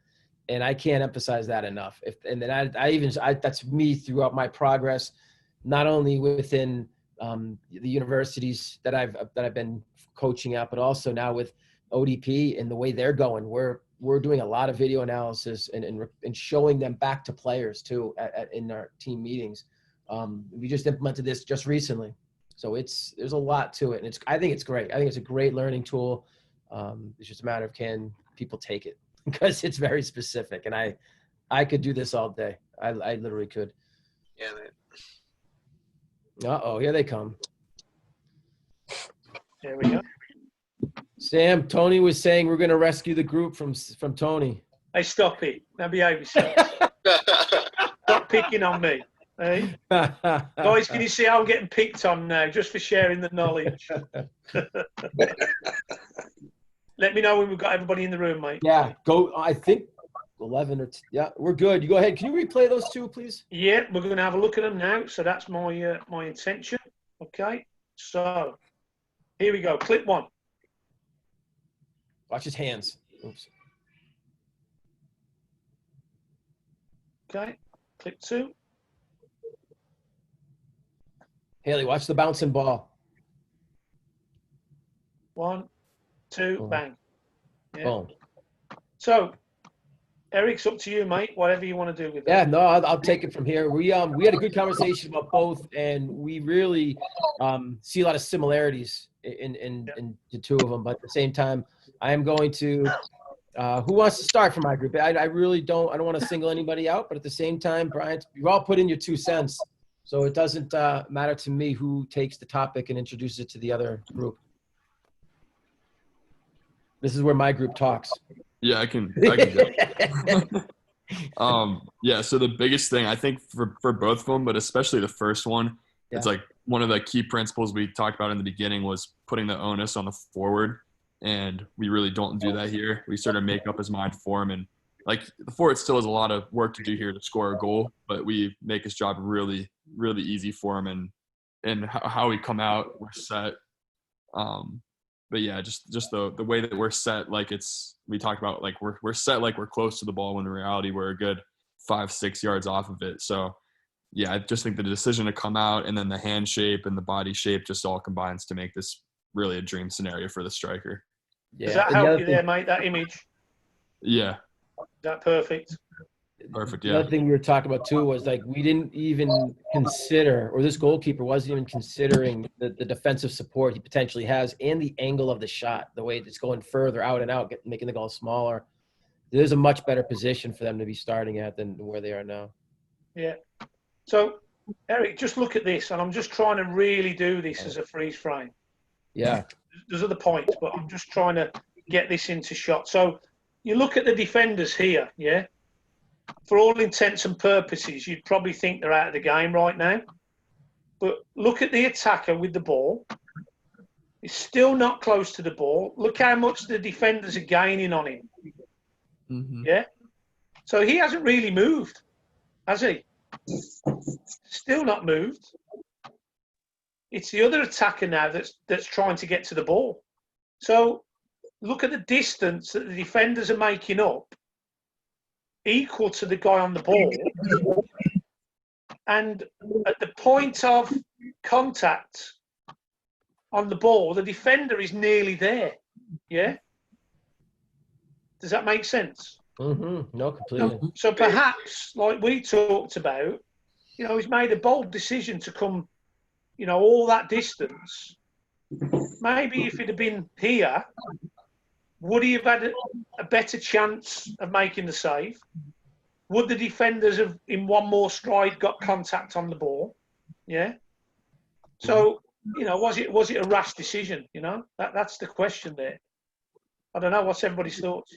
And I can't emphasize that enough. That's me throughout my progress, not only within the universities that I've been coaching at, but also now with ODP and the way they're going. We're doing a lot of video analysis and showing them back to players too in our team meetings. We just implemented this just recently, so there's a lot to it, and I think it's great. I think it's a great learning tool. It's just a matter of, can people take it, because it's very specific, and I could do this all day. I literally could. Yeah, mate. Uh-oh, here they come. There we go. Sam, Tony was saying we're going to rescue the group from Tony. Hey, stop it. Now behave yourself. Stop picking on me. Hey? Guys, can you see how I'm getting picked on now, just for sharing the knowledge? Let me know when we've got everybody in the room, mate. Yeah, go. I think 11 or yeah, we're good. You go ahead. Can you replay those two, please? Yeah, we're going to have a look at them now. So that's my my intention. Okay. So here we go. Clip 1. Watch his hands. Oops. Okay. Clip 2. Haley, watch the bouncing ball. 1, 2, Boom. bang. Yeah. Boom. So, Eric, it's up to you, mate. Whatever you want to do with that. Yeah, no, I'll take it from here. We had a good conversation about both, and we really see a lot of similarities in the two of them. But at the same time, I am going to. Who wants to start from my group? I really don't. I don't want to single anybody out, but at the same time, Brian, you all put in your 2 cents, so it doesn't matter to me who takes the topic and introduces it to the other group. This is where my group talks. Yeah, I can go. Yeah, so the biggest thing I think for both of them, but especially the first one, it's like one of the key principles we talked about in the beginning was putting the onus on the forward, and we really don't do that here. We sort of make up his mind for him, and like the forward still has a lot of work to do here to score a goal, but we make his job really, really easy for him, and how we come out, we're set. But yeah, just the way that we're set, like we talk about, like we're set like we're close to the ball when in reality we're a good 5-6 yards off of it. So yeah, I just think the decision to come out and then the hand shape and the body shape just all combines to make this really a dream scenario for the striker. Yeah. Does that help you there, mate, that image? Yeah. Is that perfect? Perfect, The yeah. other thing we were talking about too was like we didn't even consider, or this goalkeeper wasn't even considering the defensive support he potentially has and the angle of the shot, the way it's going further out and out, making the goal smaller. There's a much better position for them to be starting at than where they are now. Yeah. So, Eric, just look at this, and I'm just trying to really do this as a freeze frame. Yeah. There's other points, but I'm just trying to get this into shot. So, you look at the defenders here, yeah? For all intents and purposes, you'd probably think they're out of the game right now. But look at the attacker with the ball. He's still not close to the ball. Look how much the defenders are gaining on him. Mm-hmm. Yeah? So he hasn't really moved, has he? Still not moved. It's the other attacker now that's trying to get to the ball. So look at the distance that the defenders are making up, equal to the guy on the ball. And at the point of contact on the ball, the defender is nearly there. Yeah? Does that make sense? Mm-hmm. No, completely. So perhaps, like we talked about, he's made a bold decision to come, all that distance. Maybe if it had been here, would he have had a better chance of making the save? Would the defenders have, in one more stride, got contact on the ball? Yeah. So, was it a rash decision? That's the question there. I don't know. What's everybody's thoughts?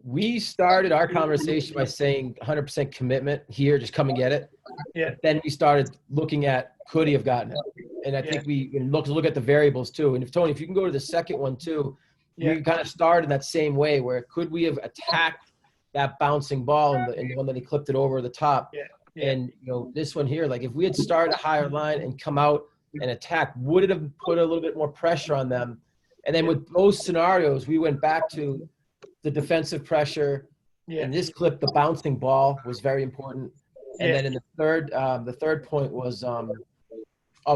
We started our conversation by saying 100% commitment here, just come and get it. Yeah. Then we started looking at could he have gotten it, and I think we look at the variables too. And if Tony, if you can go to the second one too, we kind of started that same way where could we have attacked that bouncing ball and the one that he clipped it over the top. Yeah. And this one here, like if we had started a higher line and come out and attack, would it have put a little bit more pressure on them? And then with those scenarios, we went back to the defensive pressure. In this clip, the bouncing ball was very important. And then in the third point was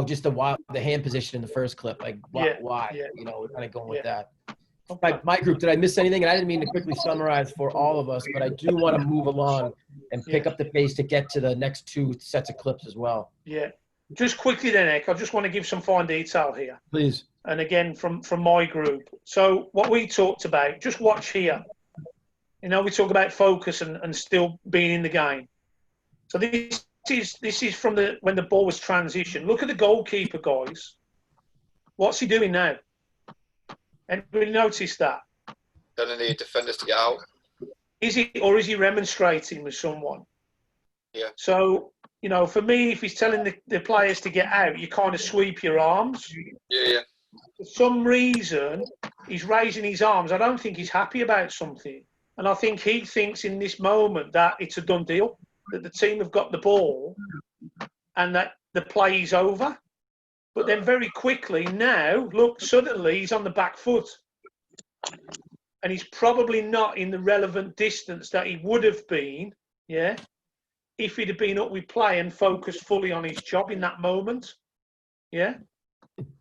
just the hand position in the first clip. Like why? We're kind of going with that. Okay. My group, did I miss anything? And I didn't mean to quickly summarize for all of us, but I do want to move along and pick up the pace to get to the next 2 sets of clips as well. Yeah. Just quickly then, Nick, I just want to give some fine detail here. Please. And again, from my group. So what we talked about, just watch here. We talk about focus and still being in the game. So this is from when the ball was transitioned. Look at the goalkeeper, guys. What's he doing now? Anybody notice that? Telling the defenders to get out. Is he remonstrating with someone? Yeah. So, for me, if he's telling the players to get out, you kind of sweep your arms. Yeah. For some reason, he's raising his arms. I don't think he's happy about something. And I think he thinks in this moment that it's a done deal, that the team have got the ball and that the play is over. But then very quickly now, look, suddenly he's on the back foot. And he's probably not in the relevant distance that he would have been, yeah, if he'd have been up with play and focused fully on his job in that moment. Yeah.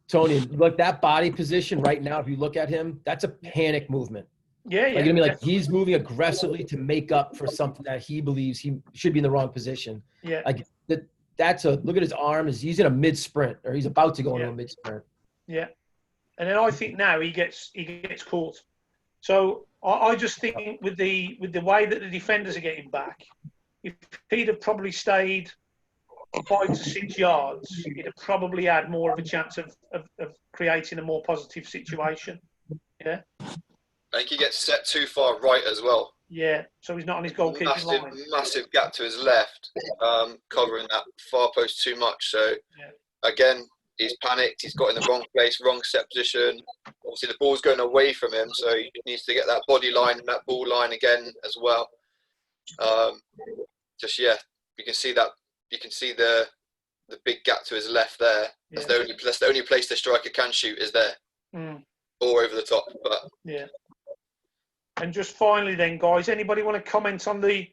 Tony, look, that body position right now, if you look at him, that's a panic movement. Yeah, yeah. Like, I mean, like he's moving aggressively to make up for something that he believes he should be in the wrrong position. Yeah. Like that's a look at his arm. He's in a mid sprint, or he's about to go into a mid sprint. Yeah. And then I think now he gets caught. So I just think with the way that the defenders are getting back, if he'd have probably stayed 5 to 6 yards, he'd have probably had more of a chance of creating a more positive situation. Yeah. I think he gets set too far right as well. Yeah. So he's not on his goalkeeping line. Massive gap to his left, covering that far post too much. So again, he's panicked. He's got in the wrong place, wrong set position. Obviously, the ball's going away from him, so he needs to get that body line and that ball line again as well. You can see that. You can see the big gap to his left there. That's the only place the striker can shoot is there, or over the top. But yeah. And just finally, then, guys, anybody want to comment on the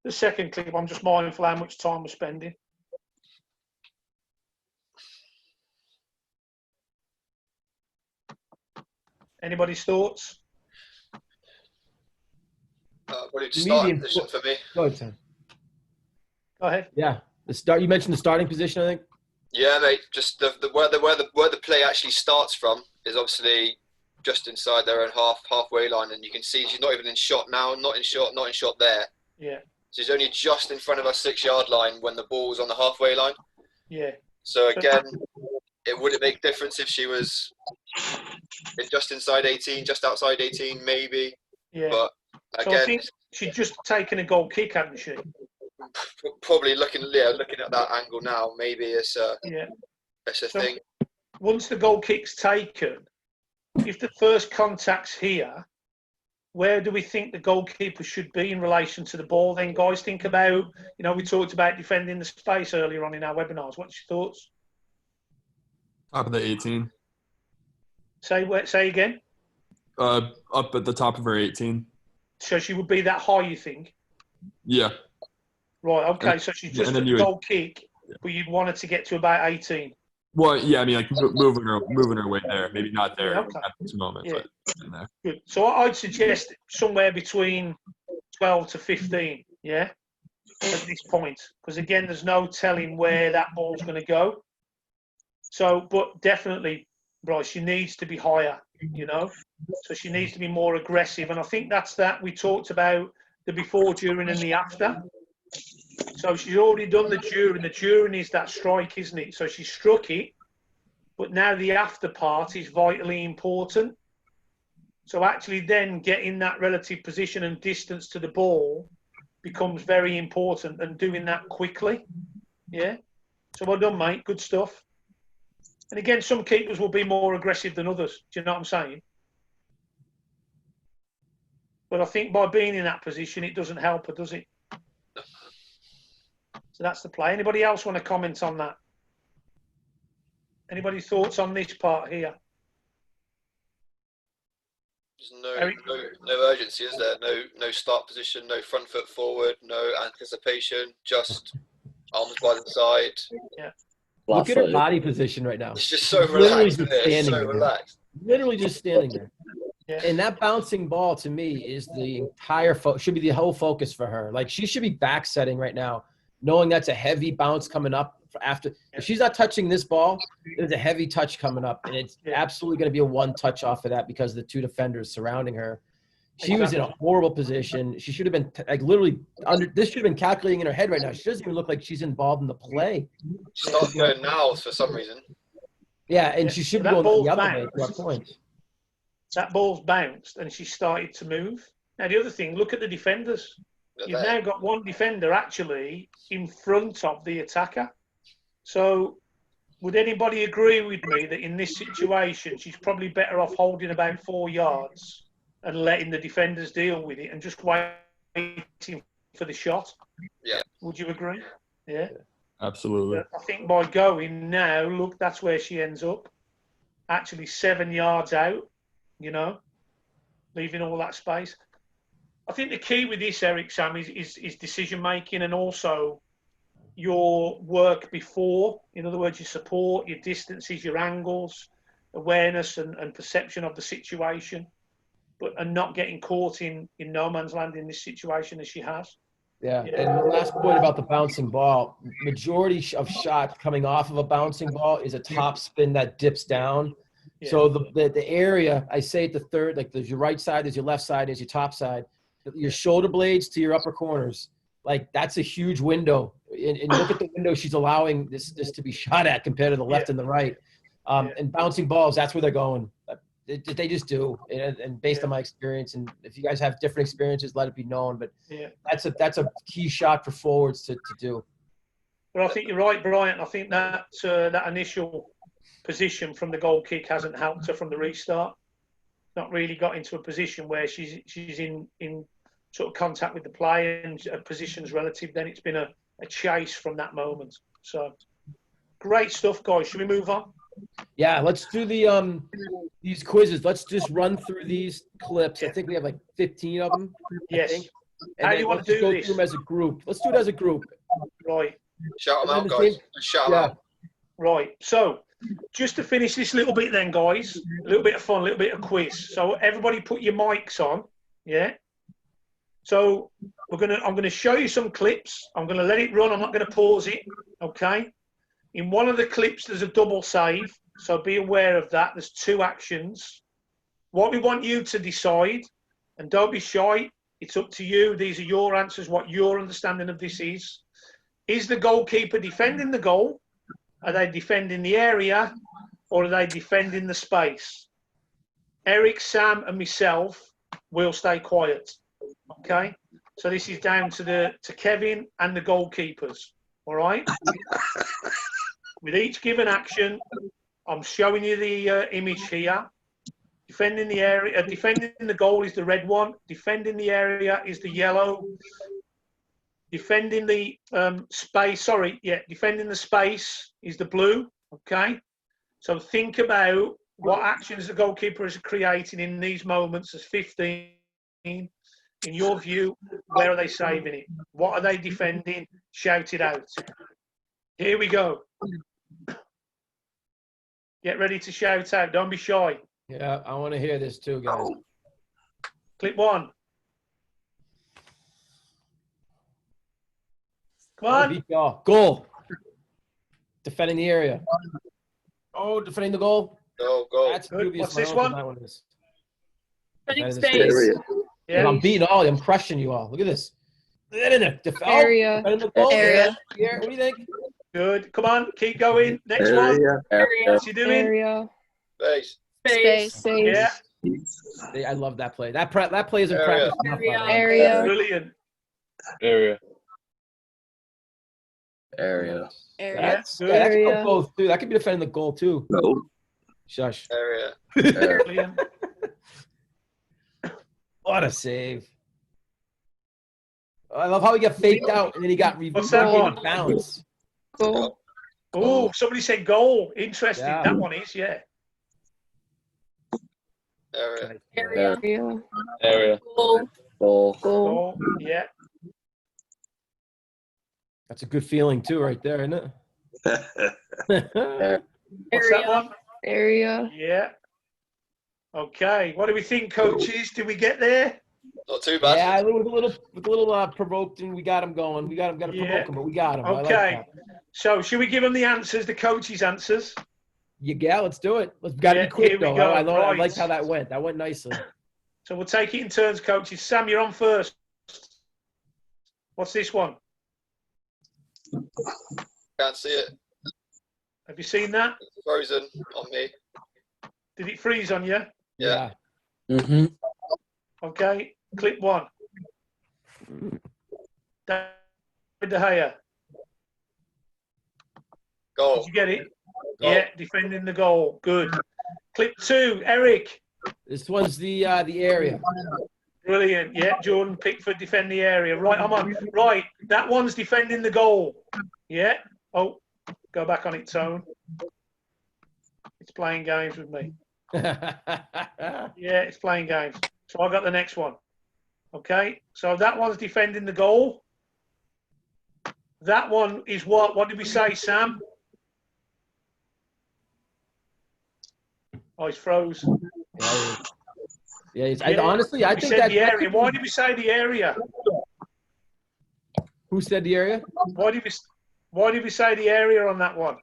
second clip? I'm just mindful how much time we're spending. Anybody's thoughts? Probably just starting position for me. Go ahead, Sam. Go ahead. Yeah, the start. You mentioned the starting position, I think. Yeah, mate. Just where the play actually starts from is obviously just inside their own halfway line, and you can see she's not even in shot now. Not in shot there. Yeah. She's only just in front of our 6-yard line when the ball's on the halfway line. Yeah. So again, it wouldn't make a difference if she was just inside 18, just outside 18, maybe. Yeah. But again, so I think she'd just taken a goal kick, hadn't she? Probably looking at that angle now, maybe it's a thing. Once the goal kick's taken, if the first contact's here, where do we think the goalkeeper should be in relation to the ball? Then, guys, think about, we talked about defending the space earlier on in our webinars. What's your thoughts? Top of the 18. Say again? Up at the top of her 18. So she would be that high, you think? Yeah. Right, okay, so she's just a goal kick, but you'd want her to get to about 18. Well, yeah, I mean, like moving her way there. Maybe not there at this moment, but in there. Good. So I'd suggest somewhere between 12 to 15, yeah, at this point. Because, again, there's no telling where that ball's going to go. So, but definitely, Bryce, she needs to be higher, So she needs to be more aggressive. And I think that's that. We talked about the before, during, and the after. So she's already done the during. The during is that strike, isn't it? So she struck it, but now the after part is vitally important. So actually then getting that relative position and distance to the ball becomes very important, and doing that quickly. Yeah? So well done, mate. Good stuff. And again, some keepers will be more aggressive than others. Do you know what I'm saying? But I think by being in that position, it doesn't help her, does it? So that's the play. Anybody else want to comment on that? Anybody thoughts on this part here? There's no urgency, is there? No start position, no front foot forward, no anticipation, just arms by the side. Yeah. Look at her body position right now. It's just so relaxed. Literally just standing there. Yeah. And that bouncing ball, to me, is the entire should be the whole focus for her. Like, she should be back setting right now, knowing that's a heavy bounce coming up after. If she's not touching this ball, there's a heavy touch coming up, and it's absolutely going to be a one touch off of that because of the two defenders surrounding her. She was in a horrible position. She should have been literally under. This should have been calculating in her head right now. She doesn't even look like she's involved in the play. She starts going now for some reason. Yeah, and she should be going the other way to our point. That ball's bounced and she started to move. Now, the other thing, look at the defenders. You've now got one defender actually in front of the attacker. So would anybody agree with me that in this situation, she's probably better off holding about 4 yards and letting the defenders deal with it and just waiting for the shot. Yeah. Would you agree? Yeah. Absolutely. I think by going now, look, that's where she ends up. Actually 7 yards out, leaving all that space. I think the key with this, Eric, Sam, is decision making and also your work before. In other words, your support, your distances, your angles, awareness and perception of the situation, and not getting caught in no man's land in this situation as she has. Yeah, and the last point about the bouncing ball, majority of shots coming off of a bouncing ball is a top spin that dips down. Yeah. So the area, I say at the third, like there's your right side, there's your left side, there's your top side, your shoulder blades to your upper corners. Like that's a huge window. And look at the window she's allowing this to be shot at compared to the left and the right. And bouncing balls, that's where they're going. They just do, and based on my experience, and if you guys have different experiences, let it be known. But that's a key shot for forwards to do. But I think you're right, Brian. I think that that initial position from the goal kick hasn't helped her from the restart. Not really got into a position where she's in sort of contact with the play and positions relative. Then it's been a chase from that moment. So great stuff, guys. Should we move on? Yeah, let's do these quizzes. Let's just run through these clips. I think we have like 15 of them. Yes. And how do you want to do go this? through them as a group. Let's do it as a group. Right. Shout them out, guys. Shout them out. Right. So just to finish this little bit then, guys, a little bit of fun, a little bit of quiz. So everybody put your mics on. Yeah. So I'm gonna show you some clips. I'm gonna let it run. I'm not gonna pause it. Okay. In one of the clips, there's a double save, so be aware of that. There's 2 actions. What we want you to decide, and don't be shy, it's up to you. These are your answers, what your understanding of this is. Is the goalkeeper defending the goal? Are they defending the area? Or are they defending the space? Eric, Sam, and myself will stay quiet. Okay? So this is down to Kevin and the goalkeepers. All right? With each given action, I'm showing you the image here. Defending the area, defending the goal is the red one. Defending the area is the yellow. Defending the defending the space is the blue. Okay. So think about what actions the goalkeeper is creating in these moments as 15. In your view, where are they saving it? What are they defending? Shout it out. Here we go. Get ready to shout out. Don't be shy. Yeah, I want to hear this too, guys. Clip 1. Come on. Beat y'all. Goal. Defending the area. Oh, defending the goal. Go. That's Good. dubious. What's this one? Defending Defending space. Yeah, I'm beating all. I'm crushing you all. Look at this. Get in there. Area. Defending the goal. Area. Here. What do you think? Good. Come on. Keep going. Next one. Area. What's he doing? Area. Base. Space. Space. Yeah. I love that play. That play isn't Area. practiced enough. by the way. Area. Brilliant. Area. Area. That could Area. go both too. That could be defending the goal too. No. Shush. Area. Brilliant. What a save. I love how he got faked out and then he got What's that one? Balance. Goal. Oh, somebody said goal. Interesting. Yeah. That one is, yeah. Area. Area. Area. Area. Goal. Goal. Goal. Goal. Yeah. That's a good feeling too, right there, isn't it? What's that one? Area. Yeah. Okay. What do we think, coaches? Did we get there? Not too bad. Yeah, with a little provoked, and we got him going. We got to provoke him, but we got him. Okay. So, should we give them the answers, the coaches' answers? Yeah, let's do it. Let's got to Yeah, be quick here we though. go. I Right. liked how that went. That went nicely. So we'll take it in turns, coaches. Sam, you're on first. What's this one? Can't see it. Have you seen that? It's frozen on me. Did it freeze on you? Yeah. Mm-hmm. Okay. Clip 1. David De Gea. Goal. Did you get it? Goal. Yeah, defending the goal. Good. Clip 2, Eric. This one's the area. Brilliant. Yeah, Jordan Pickford defend the area. Right, I'm on. Right, that one's defending the goal. Yeah. Oh, go back on it, Tone. It's playing games with me. Yeah, it's playing games. So I got the next one. Okay, so that one's defending the goal. That one is what? What did we say, Sam? Oh, he's froze. Yeah, honestly, I we think said that the area. Why did we say the area? Who said the area? Why did we say the area on that one?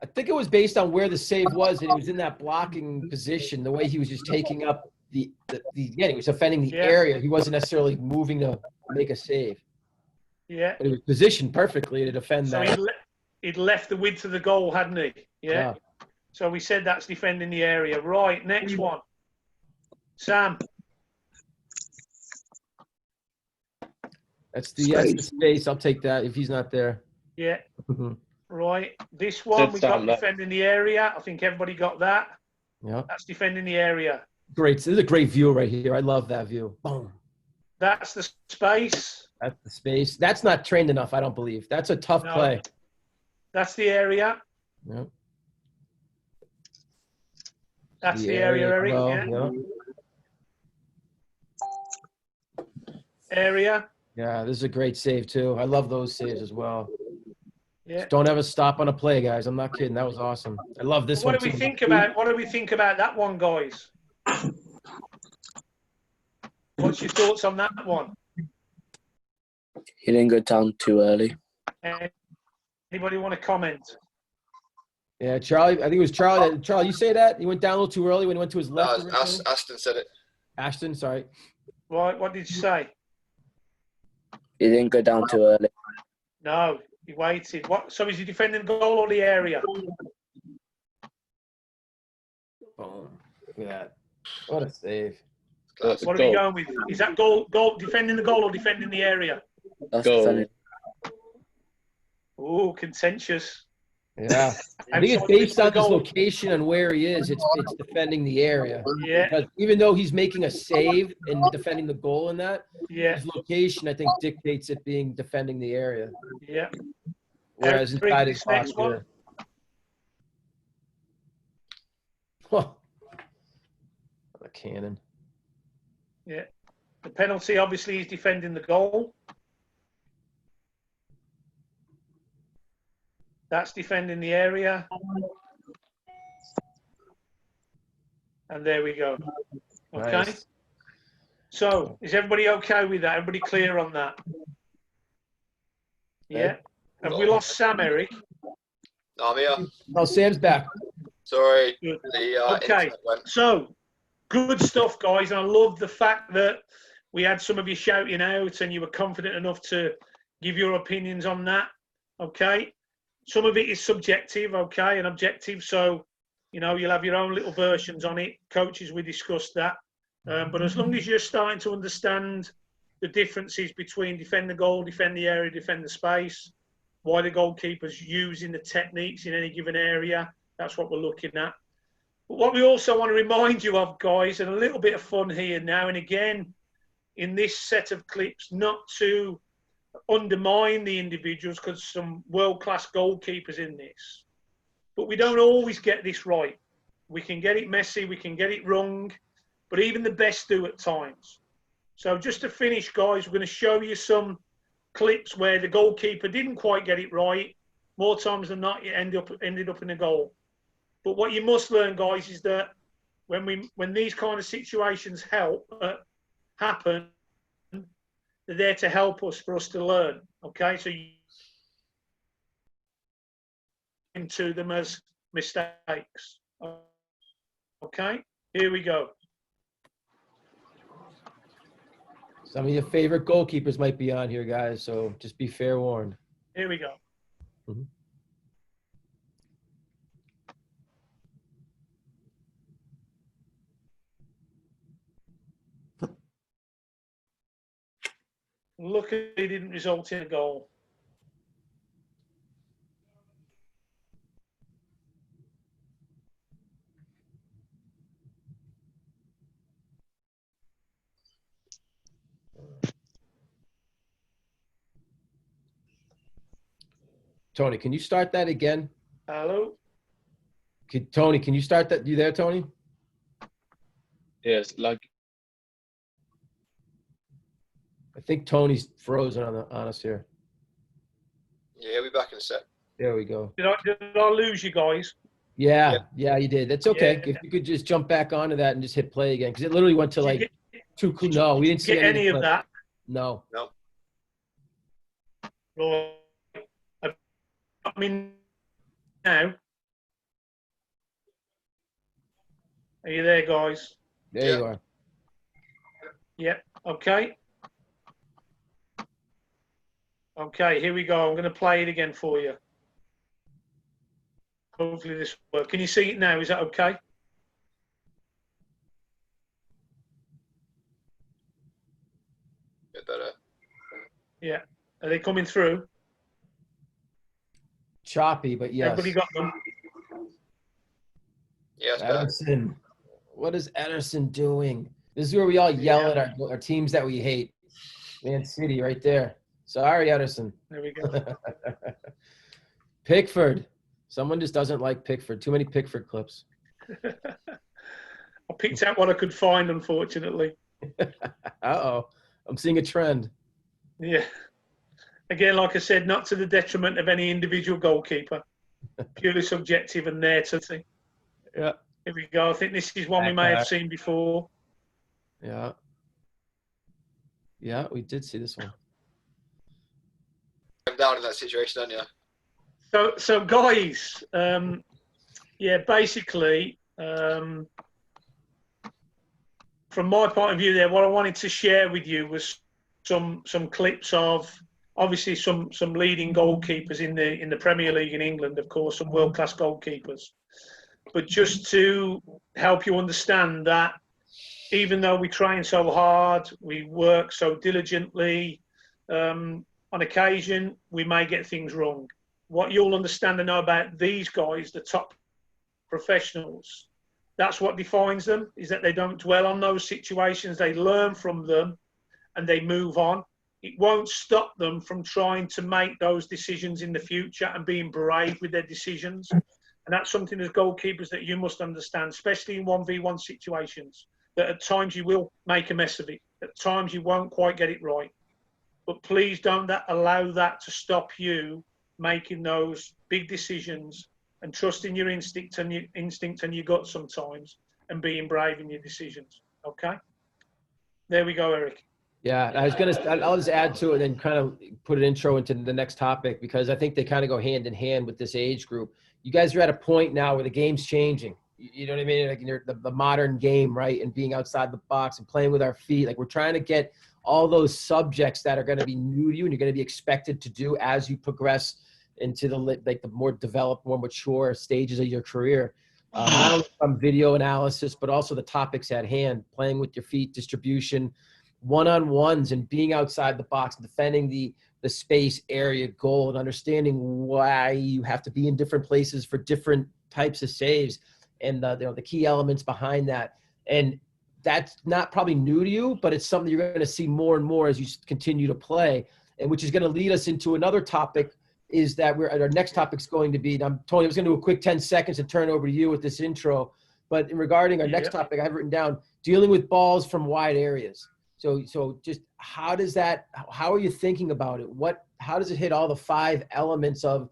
I think it was based on where the save was, and he was in that blocking position. The way he was just taking up he was defending the area. He wasn't necessarily moving to make a save. Yeah. But he was positioned perfectly to defend So that. he'd left the width of the goal, hadn't he? Yeah. So we said that's defending the area. Right, next one. Sam. That's the space. I'll take that if he's not there. Yeah. Right. This one, we got defending the area. I think everybody got that. Yeah. That's defending the area. Great. This is a great view right here. I love that view. Boom. That's the space. That's the space. That's not trained enough, I don't believe. That's a tough play. That's the area. Yep. That's the area, Eric. Well, yeah. Area. Yeah, this is a great save too. I love those saves as well. Yeah. Just don't ever stop on a play, guys. I'm not kidding. That was awesome. I love this one. What do we think about that one, guys? What's your thoughts on that one? He didn't go down too early. Anybody want to comment? Yeah, Charlie. I think it was Charlie. Charlie, you say that? He went down a little too early when he went to his left. No, Aston said it. Ashton, sorry. Right, what did you say? He didn't go down too early. No, he waited. What? So is he defending the goal or the area? Boom. Look at that. What a save. What are we going with? Is that goal defending the goal or defending the area? That's Goal. defending. Oh, contentious. Yeah. I think it's based on his location and where he is. It's defending the area. Yeah. Because even though he's making a save and defending the goal in that, his location, I think, dictates it being defending the area. Yeah. Whereas inside his box here. What a cannon. Yeah. The penalty, obviously, is defending the goal. That's defending the area. And there we go. Okay. Nice. So, is everybody okay with that? Everybody clear on that? Yeah. Have we lost Sam, Eric? No, I'm here. Oh, Sam's back. Sorry. Good. The Okay. internet went. So, good stuff, guys. And I love the fact that we had some of you shouting out and you were confident enough to give your opinions on that. Okay. Some of it is subjective, okay, and objective. So, you'll have your own little versions on it. Coaches, we discussed that. But as long as you're starting to understand the differences between defend the goal, defend the area, defend the space, why the goalkeeper's using the techniques in any given area, that's what we're looking at. But what we also want to remind you of, guys, and a little bit of fun here now and again in this set of clips, not to undermine the individuals, because some world-class goalkeepers in this. But we don't always get this right. We can get it messy, we can get it wrong, but even the best do at times. So just to finish, guys, we're going to show you some clips where the goalkeeper didn't quite get it right. More times than not, it ended up in a goal. But what you must learn, guys, is that when these kind of situations happen, they're there to help us, for us to learn. Okay, so you into them as mistakes. Okay, here we go. Some of your favorite goalkeepers might be on here, guys, so just be fair warned. Here we go. Mm-hmm. Look, it didn't result in a goal. Tony, can you start that again? Hello? Tony, can you start that? You there, Tony? Yes, like I think Tony's frozen on us here. Yeah, he'll be back in a sec. There we go. Did I lose you guys? Yeah, yeah, you did. That's okay. Yeah. If you could just jump back onto that and just hit play again, because it literally went to like two. No, we didn't see Get any of that? No. No. Right. I mean, now. Are you there, guys? There you are. Yeah. Okay. Okay, here we go. I'm going to play it again for you. Hopefully this will work. Can you see it now? Is that okay? Bit better. Yeah. Are they coming through? Choppy, but yes. Everybody got them? Yeah, it's better. Ederson. What is Ederson doing? This is where we all yell at our teams that we hate. Man City right there. Sorry, Ederson. There we go. Pickford. Someone just doesn't like Pickford. Too many Pickford clips. I picked out what I could find, unfortunately. Uh-oh. I'm seeing a trend. Yeah. Again, like I said, not to the detriment of any individual goalkeeper. Purely subjective and there to see. Yeah. Here we go. I think this is one we may have seen before. Yeah. Yeah, we did see this one. I'm down in that situation, aren't you? So guys, yeah, basically, from my point of view there, what I wanted to share with you was some clips of obviously some leading goalkeepers in the Premier League in England, of course, some world-class goalkeepers. But just to help you understand that even though we train so hard, we work so diligently, on occasion, we may get things wrong. What you'll understand and know about these guys, the top professionals, that's what defines them, is that they don't dwell on those situations. They learn from them and they move on. It won't stop them from trying to make those decisions in the future and being brave with their decisions. And that's something as goalkeepers that you must understand, especially in 1v1 situations, that at times you will make a mess of it. At times you won't quite get it right. But please don't allow that to stop you making those big decisions and trusting your instinct and your gut sometimes and being brave in your decisions. Okay? There we go, Eric. Yeah, I'll just add to it and kind of put an intro into the next topic, because I think they kind of go hand in hand with this age group. You guys are at a point now where the game's changing. You know what I mean? Like the modern game, right? And being outside the box and playing with our feet. Like we're trying to get all those subjects that are going to be new to you and you're going to be expected to do as you progress into the more developed, more mature stages of your career. Not only from video analysis, but also the topics at hand, playing with your feet, distribution, one-on-ones, and being outside the box, defending the space, area, goal, and understanding why you have to be in different places for different types of saves, and the key elements behind that. And that's not probably new to you, but it's something you're going to see more and more as you continue to play, and which is going to lead us into another topic. Is that our next topic is going to be, Tony, I was going to do a quick 10 seconds and turn it over to you with this intro, but regarding our next topic, I have written down dealing with balls from wide areas. So just how are you thinking about it? How does it hit all the 5 elements of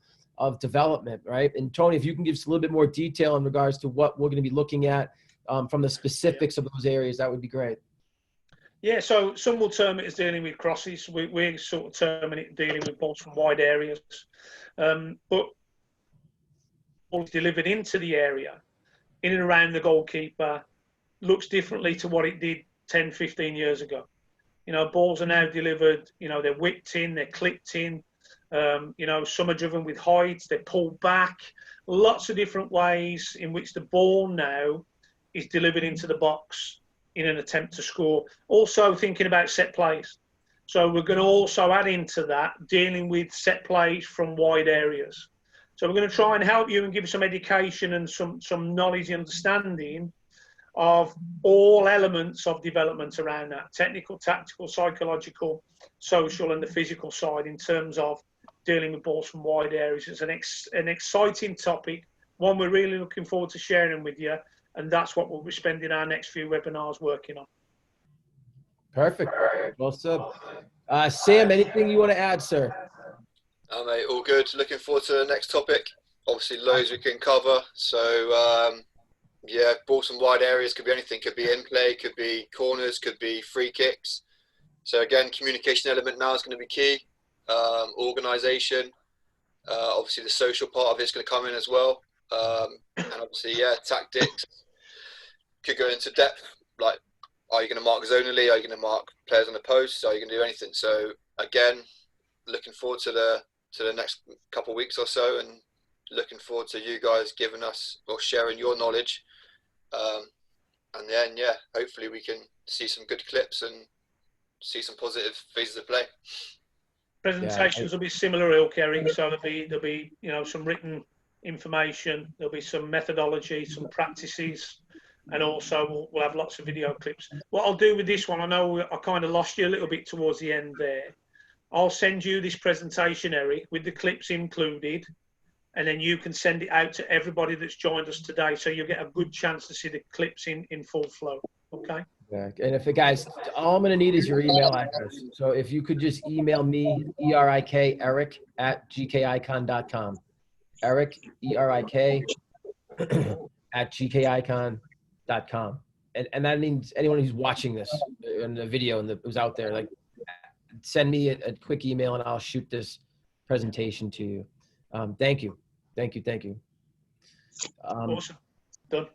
development, right? And Tony, if you can give us a little bit more detail in regards to what we're going to be looking at from the specifics of those areas, that would be great. Yeah, so some will term it as dealing with crosses. We're sort of terming it dealing with balls from wide areas. But balls delivered into the area, in and around the goalkeeper, looks differently to what it did 10, 15 years ago. You know, balls are now delivered, they're whipped in, they're clipped in, some are driven with heights, they're pulled back. Lots of different ways in which the ball now is delivered into the box in an attempt to score. Also thinking about set plays. So we're going to also add into that dealing with set plays from wide areas. So we're going to try and help you and give you some education and some knowledge and understanding of all elements of development around that: technical, tactical, psychological, social, and the physical side in terms of dealing with balls from wide areas. It's an exciting topic, one we're really looking forward to sharing with you, and that's what we'll be spending our next few webinars working on. Perfect. Well said. Sam, anything you want to add, sir? Mate, all good. Looking forward to the next topic. Obviously, loads we can cover. So, yeah, balls from wide areas could be anything. Could be in play, could be corners, could be free kicks. So again, communication element now is going to be key. Organisation. Obviously, the social part of it is going to come in as well. And obviously, yeah, tactics. Could go into depth. Like, are you going to mark zonally? Are you going to mark players on the post? Are you going to do anything? So again, looking forward to the next couple of weeks or so, and looking forward to you guys giving us or sharing your knowledge. And then, yeah, hopefully we can see some good clips and see some positive phases of play. Presentations will be similar ilk, Eric. So there'll be some written information. There'll be some methodology, some practices, and also we'll have lots of video clips. What I'll do with this one, I know I kind of lost you a little bit towards the end there. I'll send you this presentation, Eric, with the clips included, and then you can send it out to everybody that's joined us today, so you'll get a good chance to see the clips in full flow. Okay? Yeah. And if guys, all I'm going to need is your email address. So if you could just email me, Eric at gkicon.com. Eric, ERIK at gkicon.com. And that means anyone who's watching this in the video and who's out there, like, send me a quick email and I'll shoot this presentation to you. Thank you. Awesome. Done.